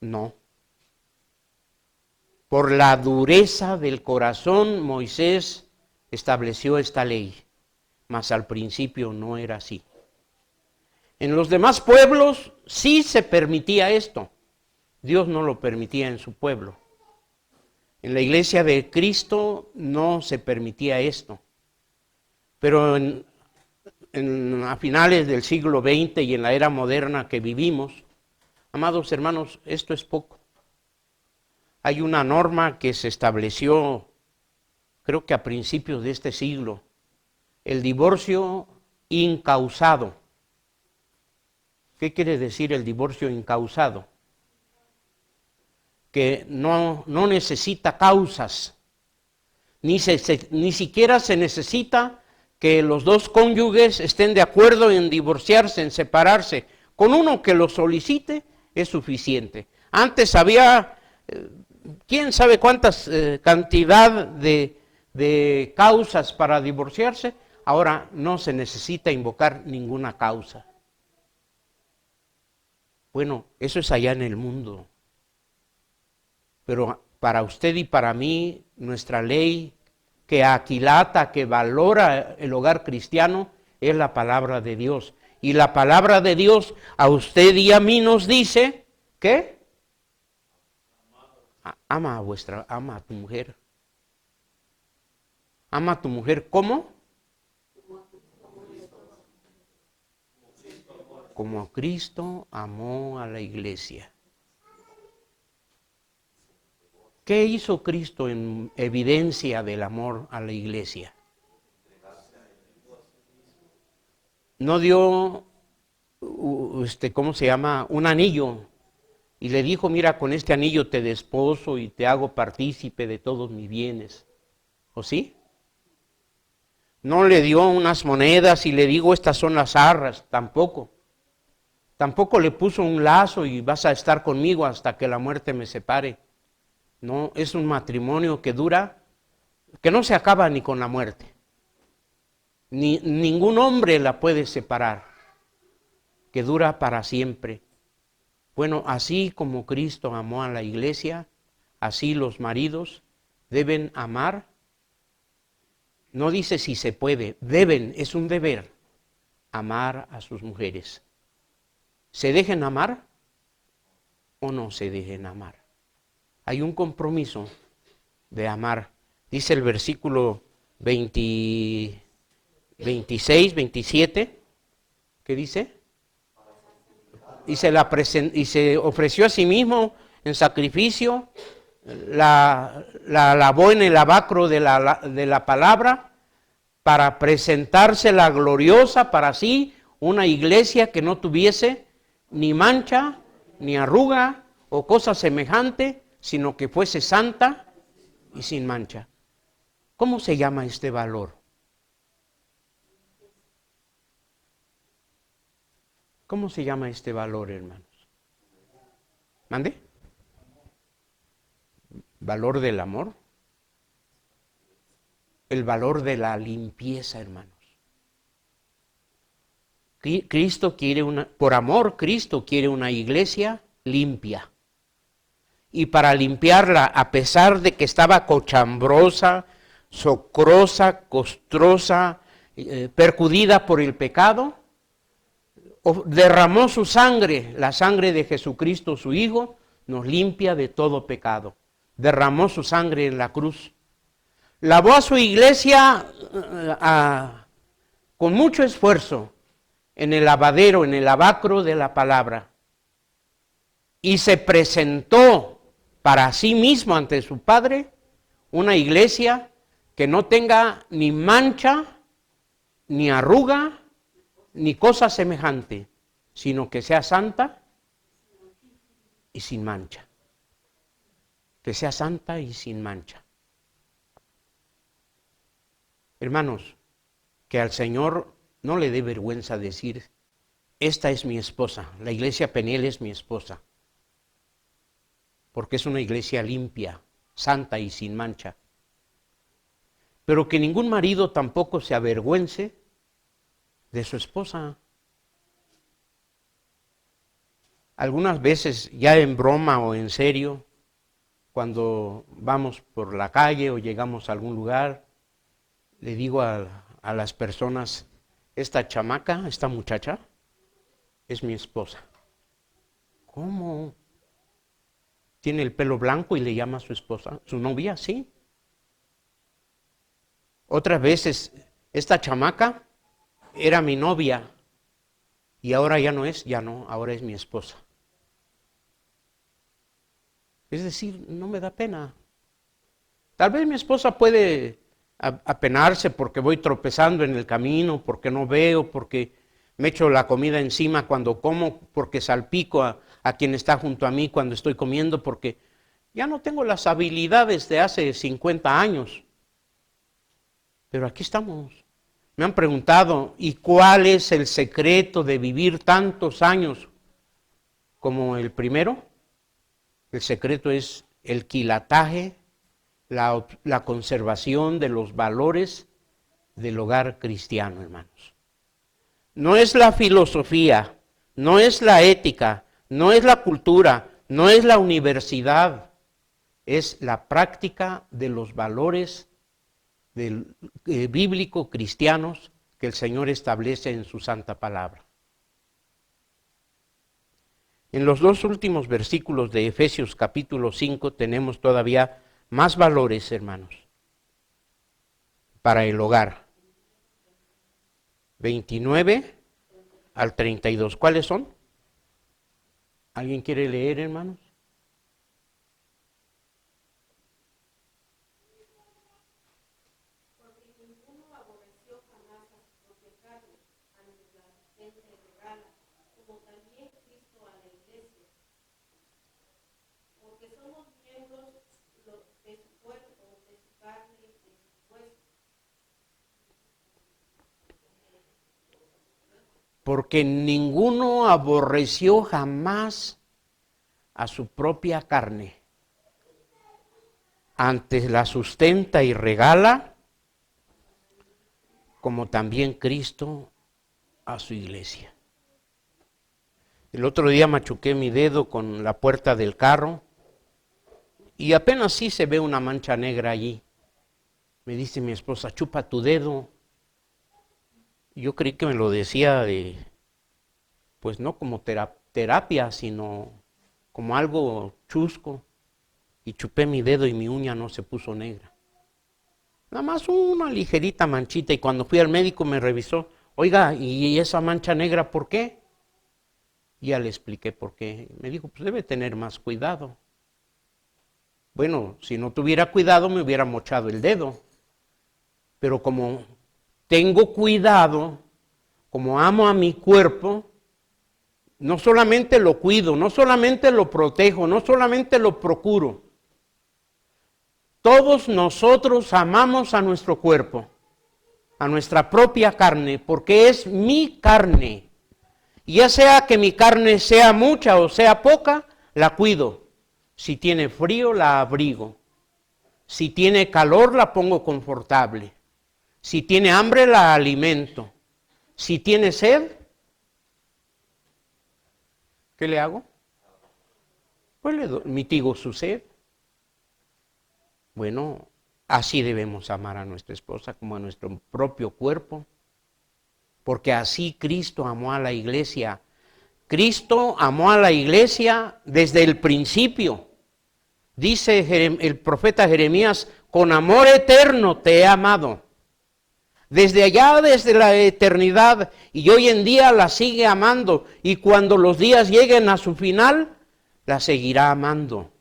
no. Por la dureza del corazón, Moisés estableció esta ley. Mas al principio no era así. En los demás pueblos sí se permitía esto. Dios no lo permitía en su pueblo. En la iglesia de Cristo no se permitía esto. Pero a finales del siglo XX y en la era moderna que vivimos, amados hermanos, esto es poco. Hay una norma que se estableció, creo que a principios de este siglo, el divorcio incausado. ¿Qué quiere decir el divorcio incausado? Que no necesita causas, ni siquiera se necesita que los dos cónyuges estén de acuerdo en divorciarse, en separarse. Con uno que lo solicite es suficiente. Antes había, quién sabe cuántas cantidad de causas para divorciarse. Ahora no se necesita invocar ninguna causa. Bueno, eso es allá en el mundo. Pero para usted y para mí, nuestra ley que aquilata, que valora el hogar cristiano, es la palabra de Dios. Y la palabra de Dios a usted y a mí nos dice, ¿qué? Ama a tu mujer. Ama a tu mujer, ¿cómo? Como Cristo amó a la iglesia. ¿Qué hizo Cristo en evidencia del amor a la iglesia? No dio, ¿cómo se llama? Un anillo. Y le dijo, mira, con este anillo te desposo y te hago partícipe de todos mis bienes. ¿O sí? No le dio unas monedas y le digo, estas son las arras, tampoco. Tampoco le puso un lazo y vas a estar conmigo hasta que la muerte me separe. No, es un matrimonio que dura, que no se acaba ni con la muerte. Ningún hombre la puede separar, que dura para siempre. Bueno, así como Cristo amó a la iglesia, así los maridos deben amar. No dice si se puede, deben, es un deber, amar a sus mujeres. ¿Se dejen amar? o no se dejen amar. Hay un compromiso de amar. Dice el versículo 26, 27, ¿qué dice? Y se ofreció a sí mismo en sacrificio, la lavó en el lavacro de la palabra para presentársela gloriosa para sí, una iglesia que no tuviese ni mancha, ni arruga o cosa semejante, sino que fuese santa y sin mancha. ¿Cómo se llama este valor? ¿Cómo se llama este valor, hermanos? ¿Mande? ¿Valor del amor? El valor de la limpieza, hermanos. Cristo quiere por amor, Cristo quiere una iglesia limpia. Y para limpiarla, a pesar de que estaba cochambrosa, socrosa, costrosa, percudida por el pecado, derramó su sangre, la sangre de Jesucristo, su Hijo, nos limpia de todo pecado. Derramó su sangre en la cruz. Lavó a su iglesia con mucho esfuerzo en el lavadero, en el lavacro de la palabra. Y se presentó para sí mismo ante su Padre una iglesia que no tenga ni mancha, ni arruga, ni cosa semejante, sino que sea santa y sin mancha. Que sea santa y sin mancha. Hermanos, que al Señor no le dé vergüenza decir, esta es mi esposa, la iglesia Peniel es mi esposa, porque es una iglesia limpia, santa y sin mancha. Pero que ningún marido tampoco se avergüence de su esposa. Algunas veces, ya en broma o en serio, cuando vamos por la calle o llegamos a algún lugar, le digo a las personas, esta chamaca, esta muchacha, es mi esposa. ¿Cómo? ¿Tiene el pelo blanco y le llama a su esposa? ¿Su novia? Sí. Otras veces, esta chamaca era mi novia y ahora ya no, ahora es mi esposa. Es decir, no me da pena. Tal vez mi esposa puede apenarse porque voy tropezando en el camino, porque no veo, porque me echo la comida encima cuando como, porque salpico a quien está junto a mí cuando estoy comiendo, porque ya no tengo las habilidades de hace 50 años. Pero aquí estamos. Me han preguntado, ¿y cuál es el secreto de vivir tantos años como el primero? El secreto es el quilataje, la conservación de los valores del hogar cristiano, hermanos. No es la filosofía, no es la ética, no es la cultura, no es la universidad, es la práctica de los valores bíblico cristianos que el Señor establece en su santa palabra. En los dos últimos versículos de Efesios capítulo 5 tenemos todavía más valores, hermanos, para el hogar. 29 al 32. ¿Cuáles son? ¿Alguien quiere leer, hermanos? Porque ninguno aborreció jamás a su propia carne, antes la sustenta y regala, como también Cristo a su iglesia. El otro día machuqué mi dedo con la puerta del carro y apenas sí se ve una mancha negra allí. Me dice mi esposa, chupa tu dedo. Yo creí que me lo decía pues no como terapia, sino como algo chusco, y chupé mi dedo y mi uña no se puso negra. Nada más una ligerita manchita, y cuando fui al médico me revisó, oiga, ¿y esa mancha negra por qué? Y ya le expliqué por qué. Me dijo, pues debe tener más cuidado. Bueno, si no tuviera cuidado me hubiera mochado el dedo. Pero como tengo cuidado, como amo a mi cuerpo, no solamente lo cuido, no solamente lo protejo, no solamente lo procuro. Todos nosotros amamos a nuestro cuerpo, a nuestra propia carne, porque es mi carne. Y ya sea que mi carne sea mucha o sea poca, la cuido. Si tiene frío, la abrigo. Si tiene calor, la pongo confortable. Si tiene hambre, la alimento. Si tiene sed, ¿qué le hago? Pues le mitigo su sed. Bueno, así debemos amar a nuestra esposa como a nuestro propio cuerpo, porque así Cristo amó a la iglesia. Cristo amó a la iglesia desde el principio. Dice el profeta Jeremías, con amor eterno te he amado. Desde allá, desde la eternidad, y hoy en día la sigue amando, y cuando los días lleguen a su final, la seguirá amando.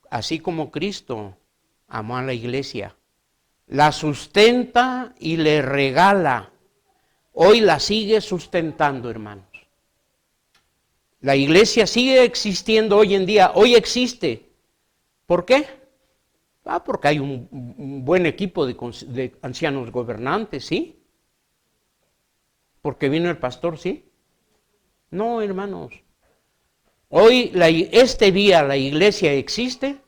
Así como Cristo amó a la iglesia, la sustenta y le regala. Hoy la sigue sustentando, hermanos. La iglesia sigue existiendo hoy en día, hoy existe. ¿Por qué? Porque hay un buen equipo de ancianos gobernantes, ¿sí? Porque vino el pastor, ¿sí? No, hermanos. Hoy, este día, la iglesia existe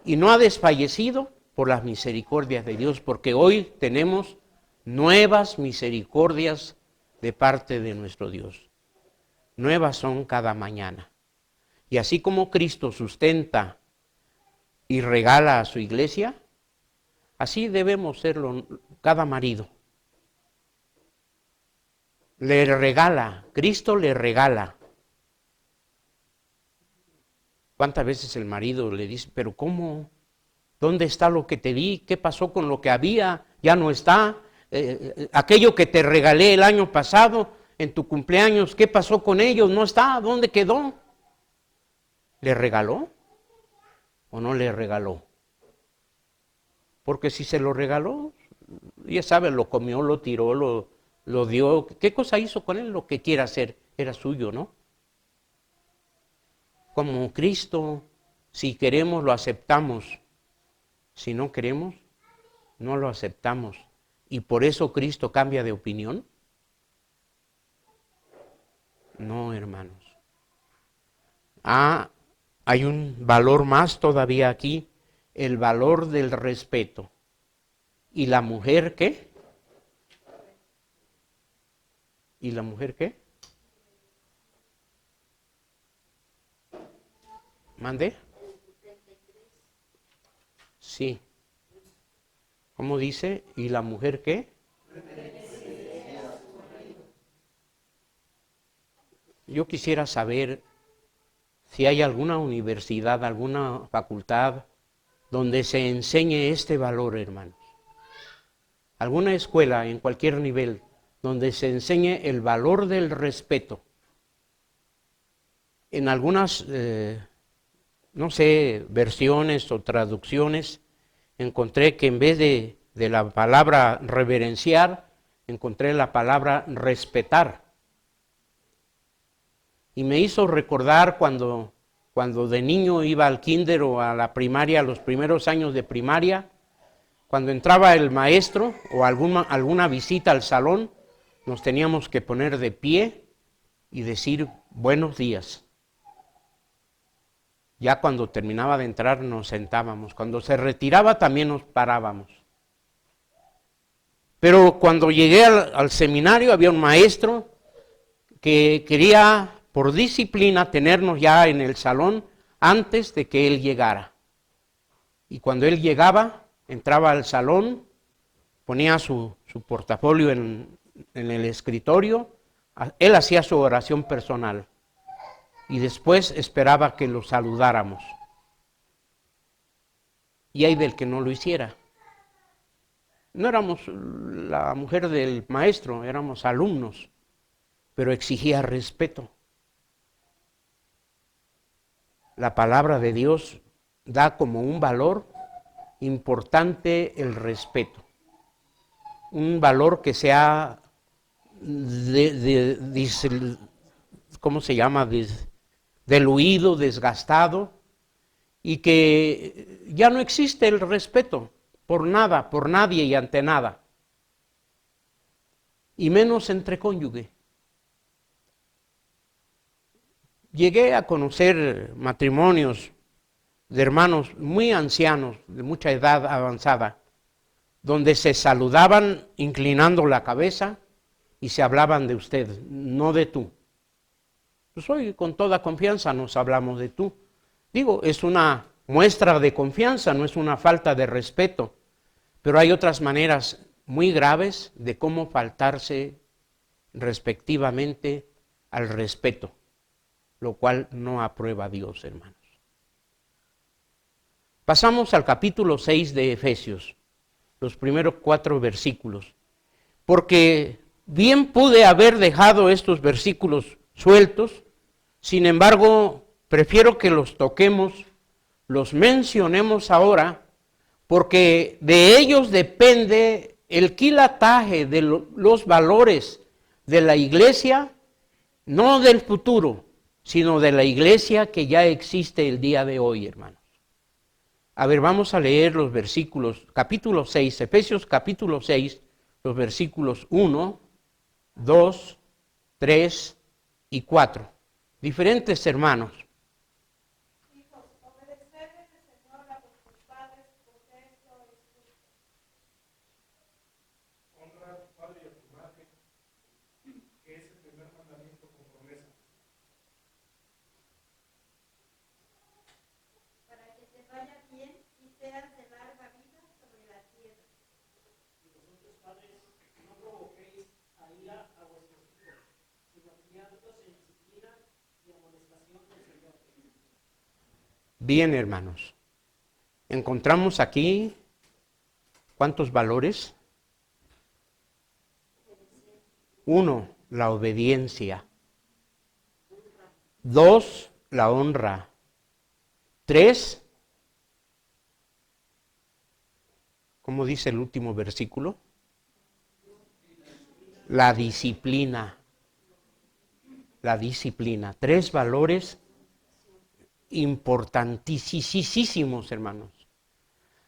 y no ha desfallecido por las misericordias de Dios, porque hoy tenemos nuevas misericordias de parte de nuestro Dios. Nuevas son cada mañana. Y así como Cristo sustenta y regala a su iglesia, así debemos serlo cada marido. Le regala, Cristo le regala. ¿Cuántas veces el marido le dice, pero cómo? ¿Dónde está lo que te di? ¿Qué pasó con lo que había? Ya no está. Aquello que te regalé el año pasado en tu cumpleaños, ¿qué pasó con ellos? No está. ¿Dónde quedó? ¿Le regaló o no le regaló? Porque si se lo regaló, ya sabe, lo comió, lo tiró, lo dio. ¿Qué cosa hizo con él? Lo que quiera hacer, era suyo, ¿no? Como Cristo, si queremos lo aceptamos, si no queremos, no lo aceptamos. ¿Y por eso Cristo cambia de opinión? No, hermanos. Hay un valor más todavía aquí, el valor del respeto. ¿Y la mujer qué? ¿Y la mujer qué? ¿Mande? Sí. ¿Cómo dice? ¿Y la mujer qué? Yo quisiera saber si hay alguna universidad, alguna facultad donde se enseñe este valor, hermanos. Alguna escuela en cualquier nivel donde se enseñe el valor del respeto. En algunas no sé, versiones o traducciones, encontré que en vez de la palabra reverenciar, encontré la palabra respetar. Y me hizo recordar cuando de niño iba al kinder o a la primaria, los primeros años de primaria, cuando entraba el maestro o alguna visita al salón, nos teníamos que poner de pie y decir buenos días. Ya cuando terminaba de entrar nos sentábamos. Cuando se retiraba también nos parábamos. Pero cuando llegué al seminario había un maestro que quería por disciplina tenernos ya en el salón antes de que él llegara. Y cuando él llegaba, entraba al salón, ponía su portafolio en el escritorio, él hacía su oración personal. y después esperaba que lo saludáramos. Y hay del que no lo hiciera. No éramos la mujer del maestro, éramos alumnos, pero exigía respeto. La palabra de Dios da como un valor importante el respeto. Un valor que sea ¿cómo se llama? Diluido, desgastado, y que ya no existe el respeto por nada, por nadie y ante nada, y menos entre cónyuge. Llegué a conocer matrimonios de hermanos muy ancianos, de mucha edad avanzada, donde se saludaban inclinando la cabeza y se hablaban de usted, no de tú. Pues hoy con toda confianza nos hablamos de tú. Digo, es una muestra de confianza, no es una falta de respeto, pero hay otras maneras muy graves de cómo faltarse respectivamente al respeto, lo cual no aprueba Dios, hermanos. Pasamos al capítulo 6 de Efesios, los primeros 4 versículos, porque bien pude haber dejado estos versículos sueltos, sin embargo, prefiero que los toquemos, los mencionemos ahora, porque de ellos depende el quilataje de los valores de la iglesia, no del futuro, sino de la iglesia que ya existe el día de hoy, hermanos. A ver, vamos a leer los versículos, capítulo 6, Efesios capítulo 6, los versículos 1, 2, 3 y 4. Diferentes hermanos. Hijos, obedeced en el Señor a vuestros padres, porque esto es justo. Honra a tu padre y a tu madre, que es el primer mandamiento con promesa, para que te vaya bien y seas de larga vida sobre la tierra. Y vosotros, padres, no provoquéis a ira a vuestros hijos, sino criadlos en disciplina y amonestación del Señor. Bien, hermanos, encontramos aquí, ¿cuántos valores? 1, la obediencia. 2, la honra. 3, ¿cómo dice el último versículo? La disciplina. La disciplina. 3 valores importantísimos, hermanos.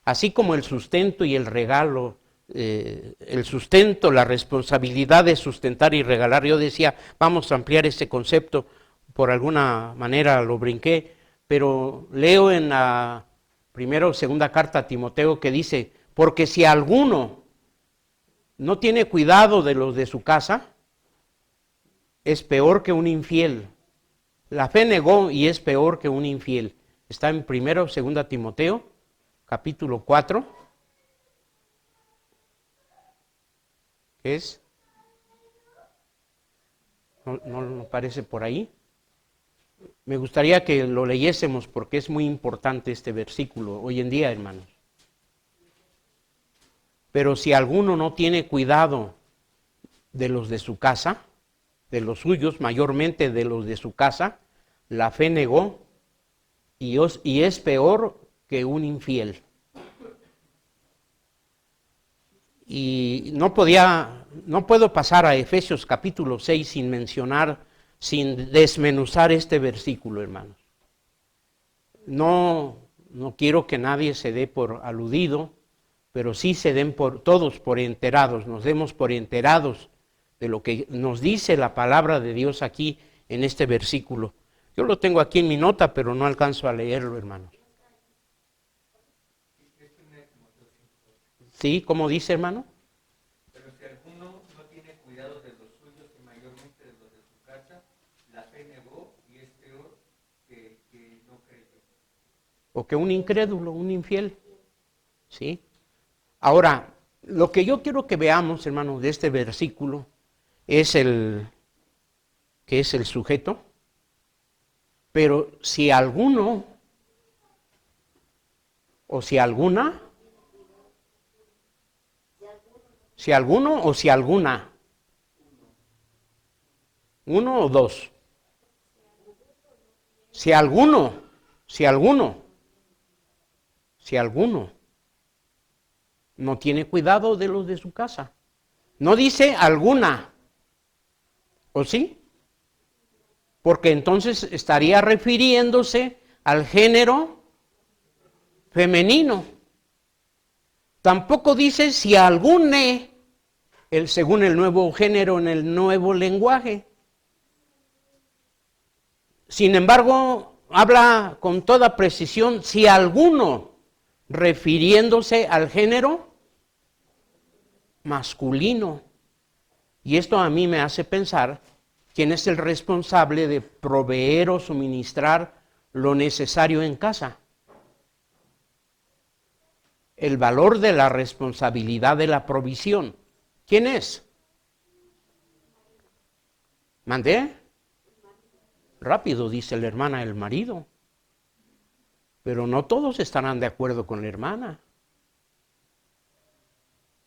Así como el sustento y el regalo, el sustento, la responsabilidad de sustentar y regalar. Yo decía, vamos a ampliar ese concepto, por alguna manera lo brinqué, pero leo en la primera o segunda carta a Timoteo que dice, porque si alguno no tiene cuidado de los de su casa, es peor que un infiel. La fe negó y es peor que un infiel. Está en 1 o 2 Timoteo, capítulo 4. ¿Qué es? No aparece por ahí. Me gustaría que lo leyésemos porque es muy importante este versículo hoy en día, hermanos. Pero si alguno no tiene cuidado de los de su casa, de los suyos, mayormente de los de su casa, la fe negó y es peor que un infiel. Y no puedo pasar a Efesios capítulo 6 sin mencionar, sin desmenuzar este versículo, hermanos. No quiero que nadie se dé por aludido, pero sí se den todos por enterados, nos demos por enterados de lo que nos dice la palabra de Dios aquí en este versículo. Yo lo tengo aquí en mi nota, pero no alcanzo a leerlo, hermanos. ¿Sí? ¿Cómo dice, hermano? Pero si alguno no tiene cuidado de los suyos y mayormente de los de su casa, la fe negó y es peor que no creyó. O que un incrédulo, un infiel. ¿Sí? Ahora, lo que yo quiero que veamos, hermanos, de este versículo es ¿qué es el sujeto? Pero si alguno o si alguna, si alguno o si alguna, uno o dos, si alguno no tiene cuidado de los de su casa. No dice alguna, ¿o sí? Porque entonces estaría refiriéndose al género femenino. Tampoco dice si algune, según el nuevo género en el nuevo lenguaje. Sin embargo, habla con toda precisión si alguno, refiriéndose al género masculino. Y esto a mí me hace pensar quién es el responsable de proveer o suministrar lo necesario en casa. El valor de la responsabilidad de la provisión. ¿Quién es? ¿Mandé? Rápido, dice la hermana, el marido. Pero no todos estarán de acuerdo con la hermana.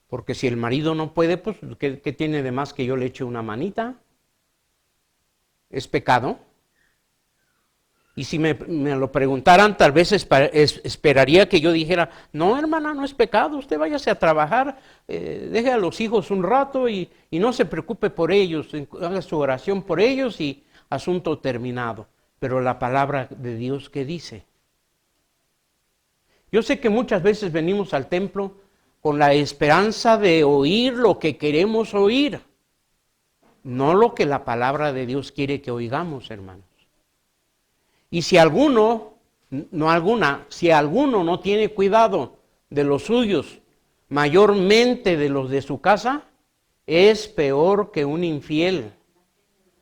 Porque si el marido no puede, pues, ¿qué tiene de más que yo le eche una manita? ¿Es pecado? Y si me lo preguntaran, tal vez esperaría que yo dijera, no, hermana, no es pecado, usted váyase a trabajar, deje a los hijos un rato y no se preocupe por ellos, haga su oración por ellos y asunto terminado. Pero la palabra de Dios, ¿qué dice? Yo sé que muchas veces venimos al templo con la esperanza de oír lo que queremos oír, no lo que la palabra de Dios quiere que oigamos, hermanos. Y si alguno no tiene cuidado de los suyos, mayormente de los de su casa, es peor que un infiel.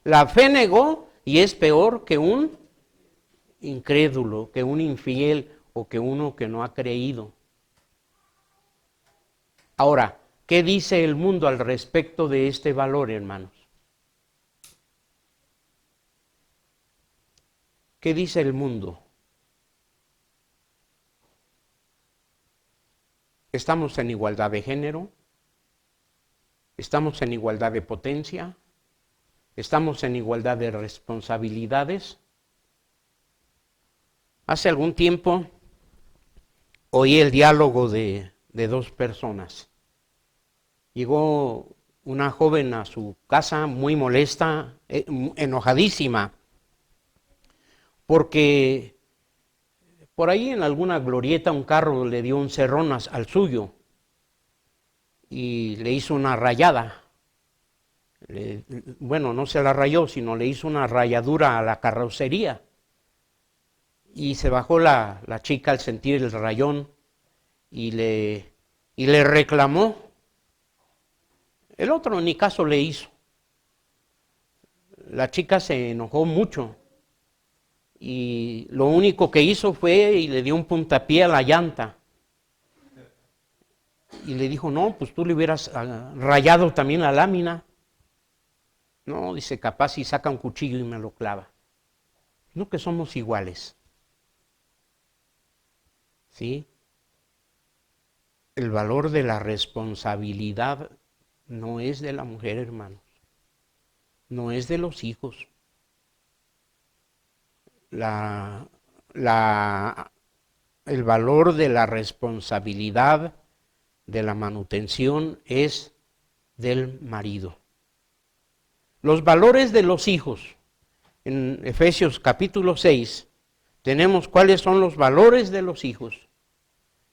La fe negó y es peor que un incrédulo, que un infiel o que uno que no ha creído. Ahora, ¿qué dice el mundo al respecto de este valor, hermanos? ¿Qué dice el mundo? ¿Estamos en igualdad de género? ¿Estamos en igualdad de potencia? ¿Estamos en igualdad de responsabilidades? Hace algún tiempo oí el diálogo de dos personas. Llegó una joven a su casa muy molesta, enojadísima, porque por ahí en alguna glorieta un carro le dio un cerrón al suyo y le hizo una rayada. Bueno, no se la rayó, sino le hizo una rayadura a la carrocería. Y se bajó la chica al sentir el rayón y le reclamó. El otro ni caso le hizo. La chica se enojó mucho y lo único que hizo fue y le dio un puntapié a la llanta. Y le dijo, no, pues tú le hubieras rayado también la lámina. No, dice, capaz si saca un cuchillo y me lo clava. No, que somos iguales. ¿Sí? El valor de la responsabilidad no es de la mujer, hermanos. No es de los hijos. El valor de la responsabilidad de la manutención es del marido. Los valores de los hijos. En Efesios capítulo 6 tenemos cuáles son los valores de los hijos.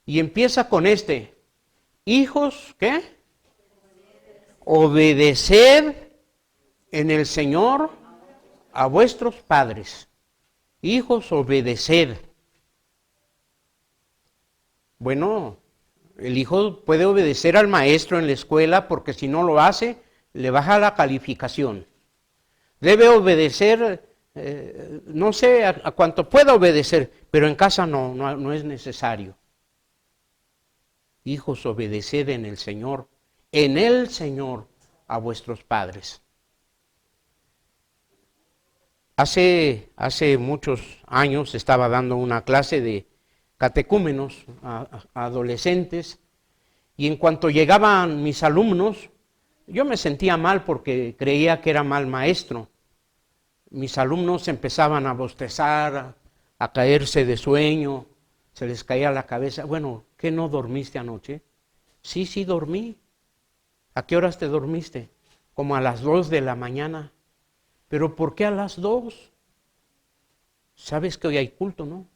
Y empieza con hijos, ¿qué? Obedeced en el Señor a vuestros padres. Hijos, obedeced. Bueno, el hijo puede obedecer al maestro en la escuela porque si no lo hace, le baja la calificación. Debe obedecer, no sé a cuánto pueda obedecer, pero en casa no es necesario. Hijos, obedeced en el Señor a vuestros padres. Hace muchos años estaba dando una clase de catecúmenos a adolescentes, y en cuanto llegaban mis alumnos, yo me sentía mal porque creía que era mal maestro. Mis alumnos empezaban a bostezar, a caerse de sueño, se les caía la cabeza. Bueno, ¿qué no dormiste anoche? Sí, dormí. ¿A qué horas te dormiste? Como a las 2 de la mañana. ¿Pero por qué a las 2? ¿Sabes que hoy hay culto, no?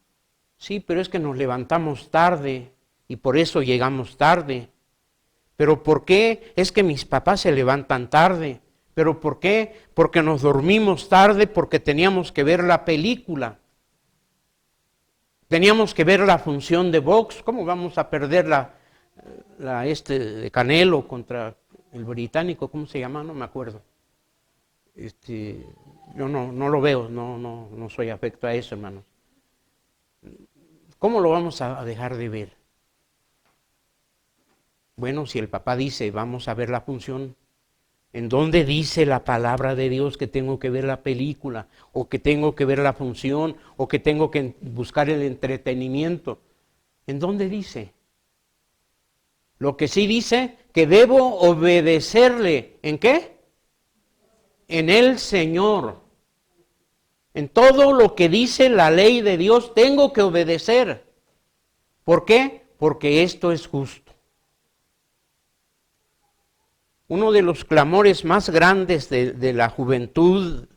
Sí, pero es que nos levantamos tarde y por eso llegamos tarde. ¿Pero por qué? Es que mis papás se levantan tarde. ¿Pero por qué? Porque nos dormimos tarde porque teníamos que ver la película. Teníamos que ver la función de box. ¿Cómo vamos a perder la de Canelo contra el británico? ¿Cómo se llama? No me acuerdo. Yo no lo veo, no soy afecto a eso, hermanos. ¿Cómo lo vamos a dejar de ver? Bueno, si el papá dice, vamos a ver la función, ¿en dónde dice la palabra de Dios que tengo que ver la película, o que tengo que ver la función, o que tengo que buscar el entretenimiento? ¿En dónde dice? Lo que sí dice, que debo obedecerle. ¿En qué? En el Señor. En todo lo que dice la ley de Dios tengo que obedecer. ¿Por qué? Porque esto es justo. Uno de los clamores más grandes de la juventud,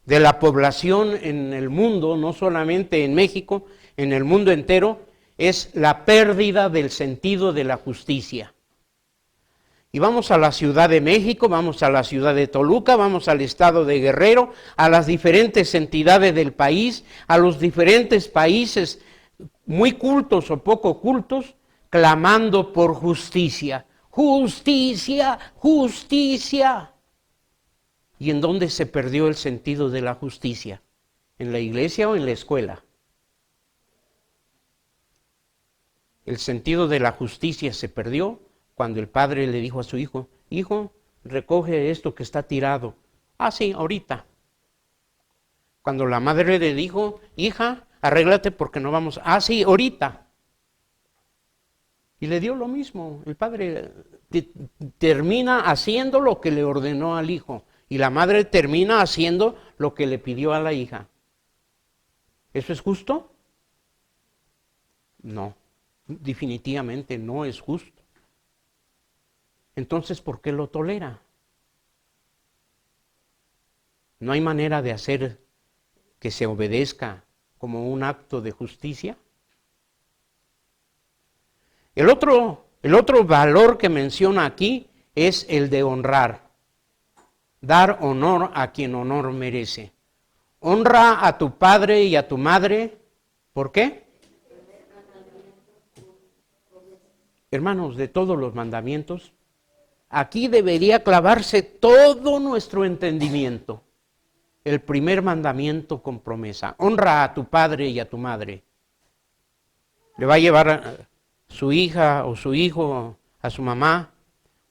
de la población en el mundo, no solamente en México, en el mundo entero, es la pérdida del sentido de la justicia. Y vamos a la Ciudad de México, vamos a la ciudad de Toluca, vamos al estado de Guerrero, a las diferentes entidades del país, a los diferentes países muy cultos o poco cultos, clamando por justicia. Justicia, justicia. ¿Y en dónde se perdió el sentido de la justicia? ¿En la iglesia o en la escuela? El sentido de la justicia se perdió cuando el padre le dijo a su hijo, hijo, recoge esto que está tirado. Ah, sí, ahorita. Cuando la madre le dijo, hija, arréglate porque no vamos. Ah, sí, ahorita. Y le dio lo mismo. El padre termina haciendo lo que le ordenó al hijo. Y la madre termina haciendo lo que le pidió a la hija. ¿Eso es justo? No, definitivamente no es justo. Entonces, ¿por qué lo tolera? ¿No hay manera de hacer que se obedezca como un acto de justicia? El otro valor que menciona aquí es el de honrar. Dar honor a quien honor merece. Honra a tu padre y a tu madre. ¿Por qué? Hermanos, de todos los mandamientos, aquí debería clavarse todo nuestro entendimiento. El primer mandamiento con promesa. Honra a tu padre y a tu madre. Le va a llevar a su hija o su hijo, a su mamá,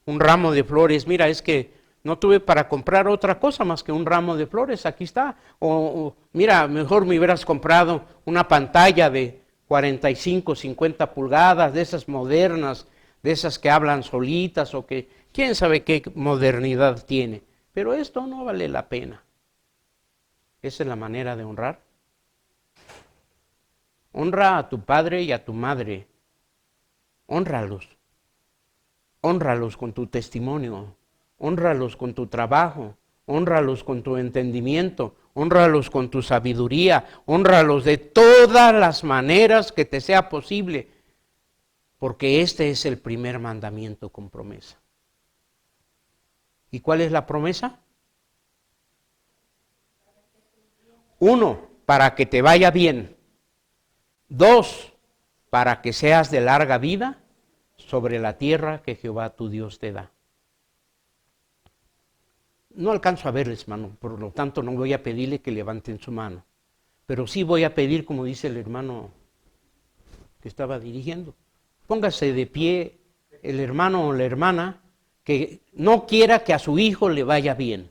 un ramo de flores. Mira, es que no tuve para comprar otra cosa más que un ramo de flores. Aquí está. O mira, mejor me hubieras comprado una pantalla de 45, 50 pulgadas, de esas modernas, de esas que hablan solitas o que quién sabe qué modernidad tiene. Pero esto no vale la pena. Esa es la manera de honrar. Honra a tu padre y a tu madre. Hónralos. Hónralos con tu testimonio. Hónralos con tu trabajo. Hónralos con tu entendimiento. Hónralos con tu sabiduría. Hónralos de todas las maneras que te sea posible. Porque este es el primer mandamiento con promesa. ¿Y cuál es la promesa? 1, para que te vaya bien. 2, para que seas de larga vida sobre la tierra que Jehová tu Dios te da. No alcanzo a verles, hermano, por lo tanto no voy a pedirle que levanten su mano. Pero sí voy a pedir, como dice el hermano que estaba dirigiendo, póngase de pie el hermano o la hermana que no quiera que a su hijo le vaya bien.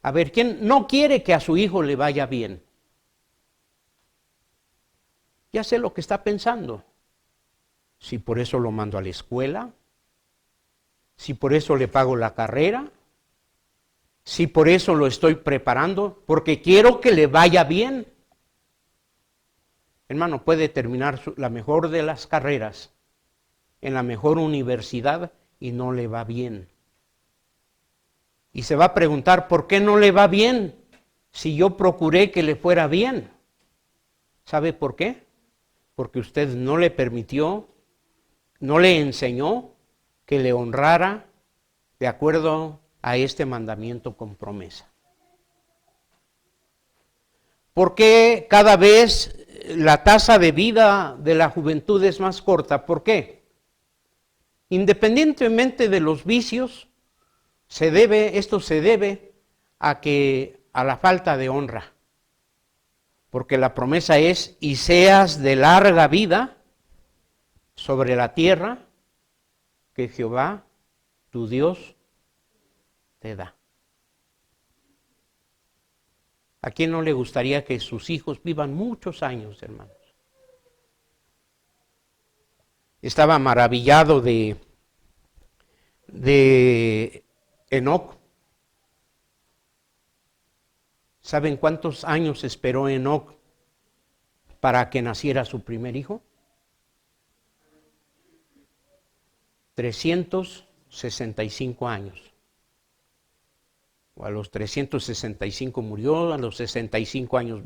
A ver, ¿quién no quiere que a su hijo le vaya bien? Ya sé lo que está pensando. Si por eso lo mando a la escuela, si por eso le pago la carrera, si por eso lo estoy preparando, porque quiero que le vaya bien. Hermano, puede terminar la mejor de las carreras en la mejor universidad y no le va bien. Y se va a preguntar, ¿por qué no le va bien si yo procuré que le fuera bien? ¿Sabe por qué? Porque usted no le permitió, no le enseñó que le honrara de acuerdo a este mandamiento con promesa. ¿Por qué cada vez la tasa de vida de la juventud es más corta? ¿Por qué? Independientemente de los vicios, esto se debe a la falta de honra. Porque la promesa es, y seas de larga vida sobre la tierra que Jehová, tu Dios, te da. ¿A quién no le gustaría que sus hijos vivan muchos años, hermanos? Estaba maravillado de Enoc. ¿Saben cuántos años esperó Enoc para que naciera su primer hijo? 365 años. A los 365 murió, a los 65 años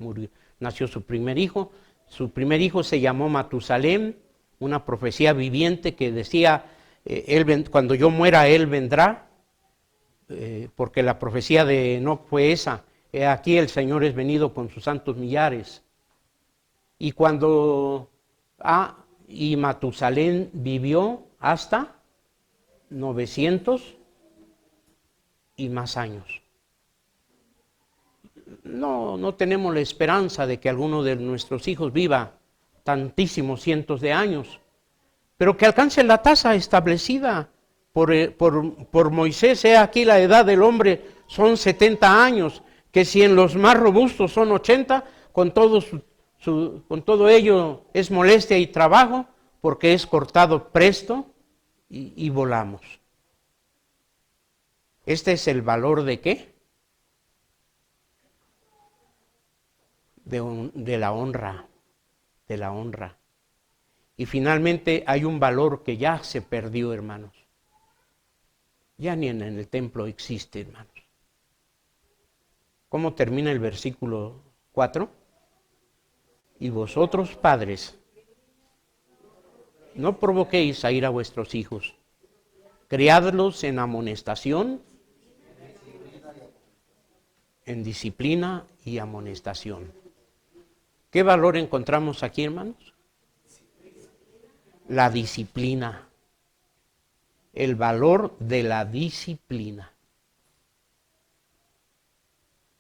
nació su primer hijo. Su primer hijo se llamó Matusalem, una profecía viviente que decía, cuando yo muera, él vendrá, porque la profecía de Enoc fue esa, aquí el Señor es venido con sus santos millares. Y y Matusalem vivió hasta 900 y más años. No tenemos la esperanza de que alguno de nuestros hijos viva tantísimos cientos de años, pero que alcance la tasa establecida por Moisés. Aquí la edad del hombre son 70 años, que si en los más robustos son 80, con todo ello es molestia y trabajo, porque es cortado presto y volamos. Este es el valor ¿de qué? De la honra, de la honra. Y finalmente hay un valor que ya se perdió, hermanos. Ya ni en el templo existe, hermanos. ¿Cómo termina el versículo 4? Y vosotros, padres, no provoquéis a ir a vuestros hijos, criadlos en amonestación, en disciplina y amonestación. ¿Qué valor encontramos aquí, hermanos? La disciplina. El valor de la disciplina.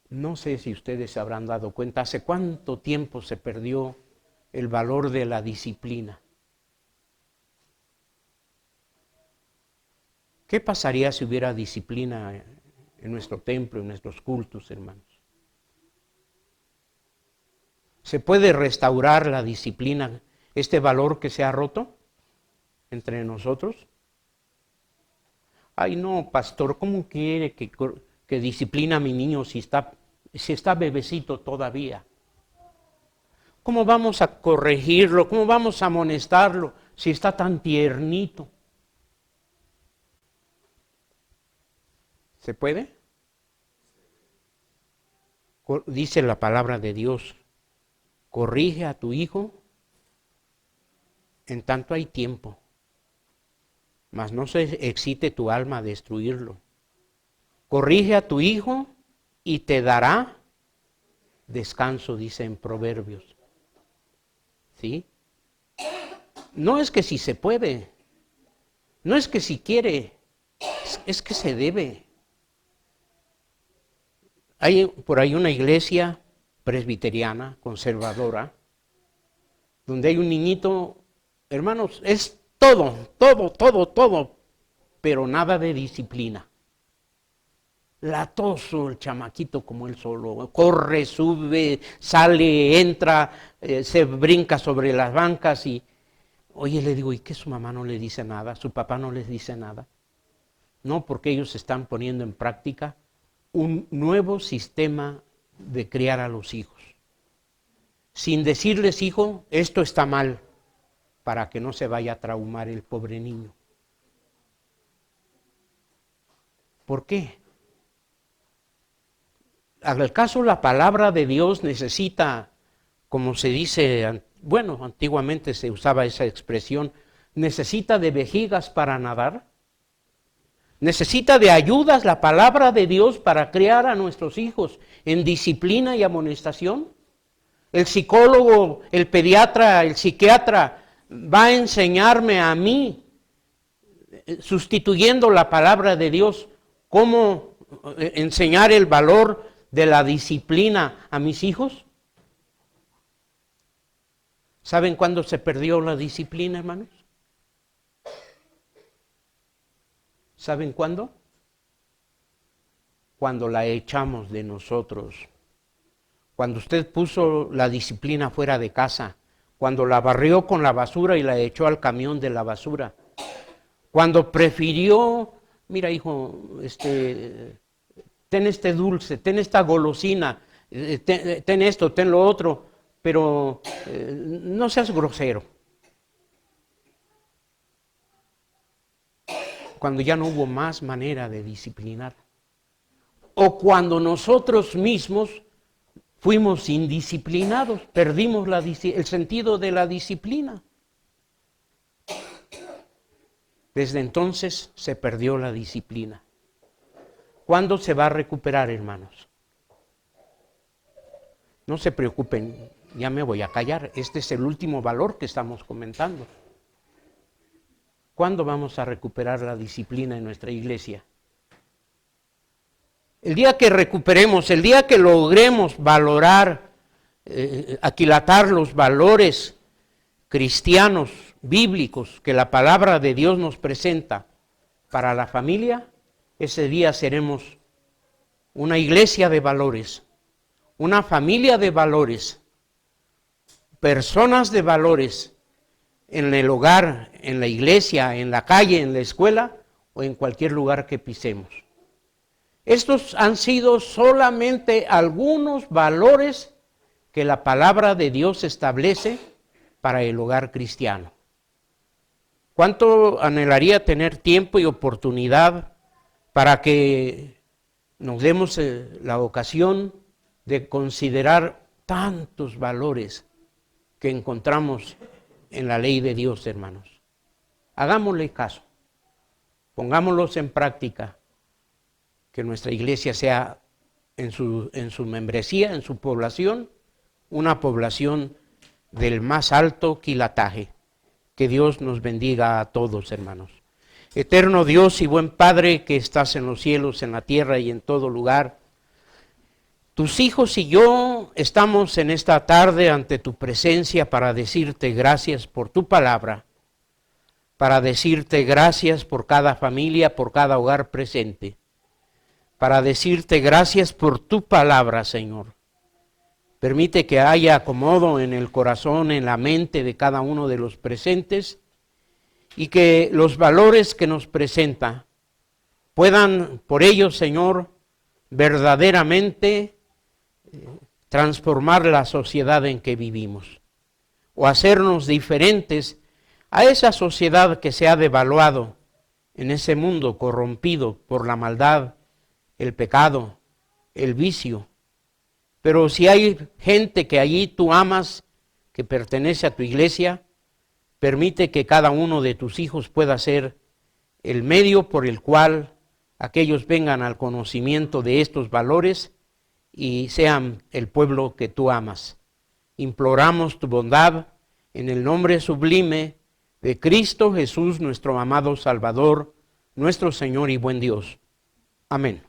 No sé si ustedes se habrán dado cuenta, hace cuánto tiempo se perdió el valor de la disciplina. ¿Qué pasaría si hubiera disciplina en nuestro templo, en nuestros cultos, hermanos? ¿Se puede restaurar la disciplina, este valor que se ha roto entre nosotros? Ay, no, pastor, ¿cómo quiere que disciplina a mi niño si está bebecito todavía? ¿Cómo vamos a corregirlo? ¿Cómo vamos a amonestarlo si está tan tiernito? ¿Se puede? Dice la palabra de Dios, corrige a tu hijo en tanto hay tiempo, mas no se excite tu alma a destruirlo. Corrige a tu hijo y te dará descanso, dice en Proverbios. ¿Sí? No es que si se puede, no es que si quiere, es que se debe. Hay por ahí una iglesia presbiteriana, conservadora, donde hay un niñito, hermanos, es todo, pero nada de disciplina. latoso el chamaquito como él solo, corre, sube, sale, entra, se brinca sobre las bancas y, oye, le digo, ¿y qué su mamá no le dice nada? ¿Su papá no les dice nada? No, porque ellos están poniendo en práctica un nuevo sistema de criar a los hijos. Sin decirles, hijo, esto está mal, para que no se vaya a traumar el pobre niño. ¿Por qué? Al caso, la palabra de Dios necesita, como se dice, bueno, antiguamente se usaba esa expresión, necesita de vejigas para nadar. Necesita de ayudas la palabra de Dios para criar a nuestros hijos en disciplina y amonestación. El psicólogo, el pediatra, el psiquiatra va a enseñarme a mí, sustituyendo la palabra de Dios, cómo enseñar el valor de la disciplina a mis hijos. ¿Saben cuándo se perdió la disciplina, hermanos? ¿Saben cuándo? Cuando la echamos de nosotros. Cuando usted puso la disciplina fuera de casa. Cuando la barrió con la basura y la echó al camión de la basura. Cuando prefirió, mira hijo, ten este dulce, ten esta golosina, ten esto, ten lo otro, pero no seas grosero. Cuando ya no hubo más manera de disciplinar. O cuando nosotros mismos fuimos indisciplinados, perdimos el sentido de la disciplina. Desde entonces se perdió la disciplina. ¿Cuándo se va a recuperar, hermanos? No se preocupen, ya me voy a callar. Este es el último valor que estamos comentando. ¿Cuándo vamos a recuperar la disciplina en nuestra iglesia? El día que recuperemos, el día que logremos valorar, aquilatar los valores cristianos, bíblicos, que la palabra de Dios nos presenta para la familia, ese día seremos una iglesia de valores, una familia de valores, personas de valores, en el hogar, en la iglesia, en la calle, en la escuela o en cualquier lugar que pisemos. Estos han sido solamente algunos valores que la palabra de Dios establece para el hogar cristiano. ¿Cuánto anhelaría tener tiempo y oportunidad para que nos demos la ocasión de considerar tantos valores que encontramos en la ley de Dios, hermanos? Hagámosle caso, pongámoslos en práctica, que nuestra iglesia sea en su membresía, en su población, una población del más alto quilataje. Que Dios nos bendiga a todos, hermanos. Eterno Dios y buen Padre que estás en los cielos, en la tierra y en todo lugar, tus hijos y yo estamos en esta tarde ante tu presencia para decirte gracias por tu palabra, para decirte gracias por cada familia, por cada hogar presente, para decirte gracias por tu palabra, Señor. Permite que haya acomodo en el corazón, en la mente de cada uno de los presentes y que los valores que nos presenta puedan, por ello, Señor, verdaderamente transformar la sociedad en que vivimos o hacernos diferentes a esa sociedad que se ha devaluado en ese mundo corrompido por la maldad, el pecado, el vicio. Pero si hay gente que allí tú amas, que pertenece a tu iglesia, permite que cada uno de tus hijos pueda ser el medio por el cual aquellos vengan al conocimiento de estos valores y sean el pueblo que tú amas. Imploramos tu bondad en el nombre sublime de Cristo Jesús, nuestro amado Salvador, nuestro Señor y buen Dios. Amén.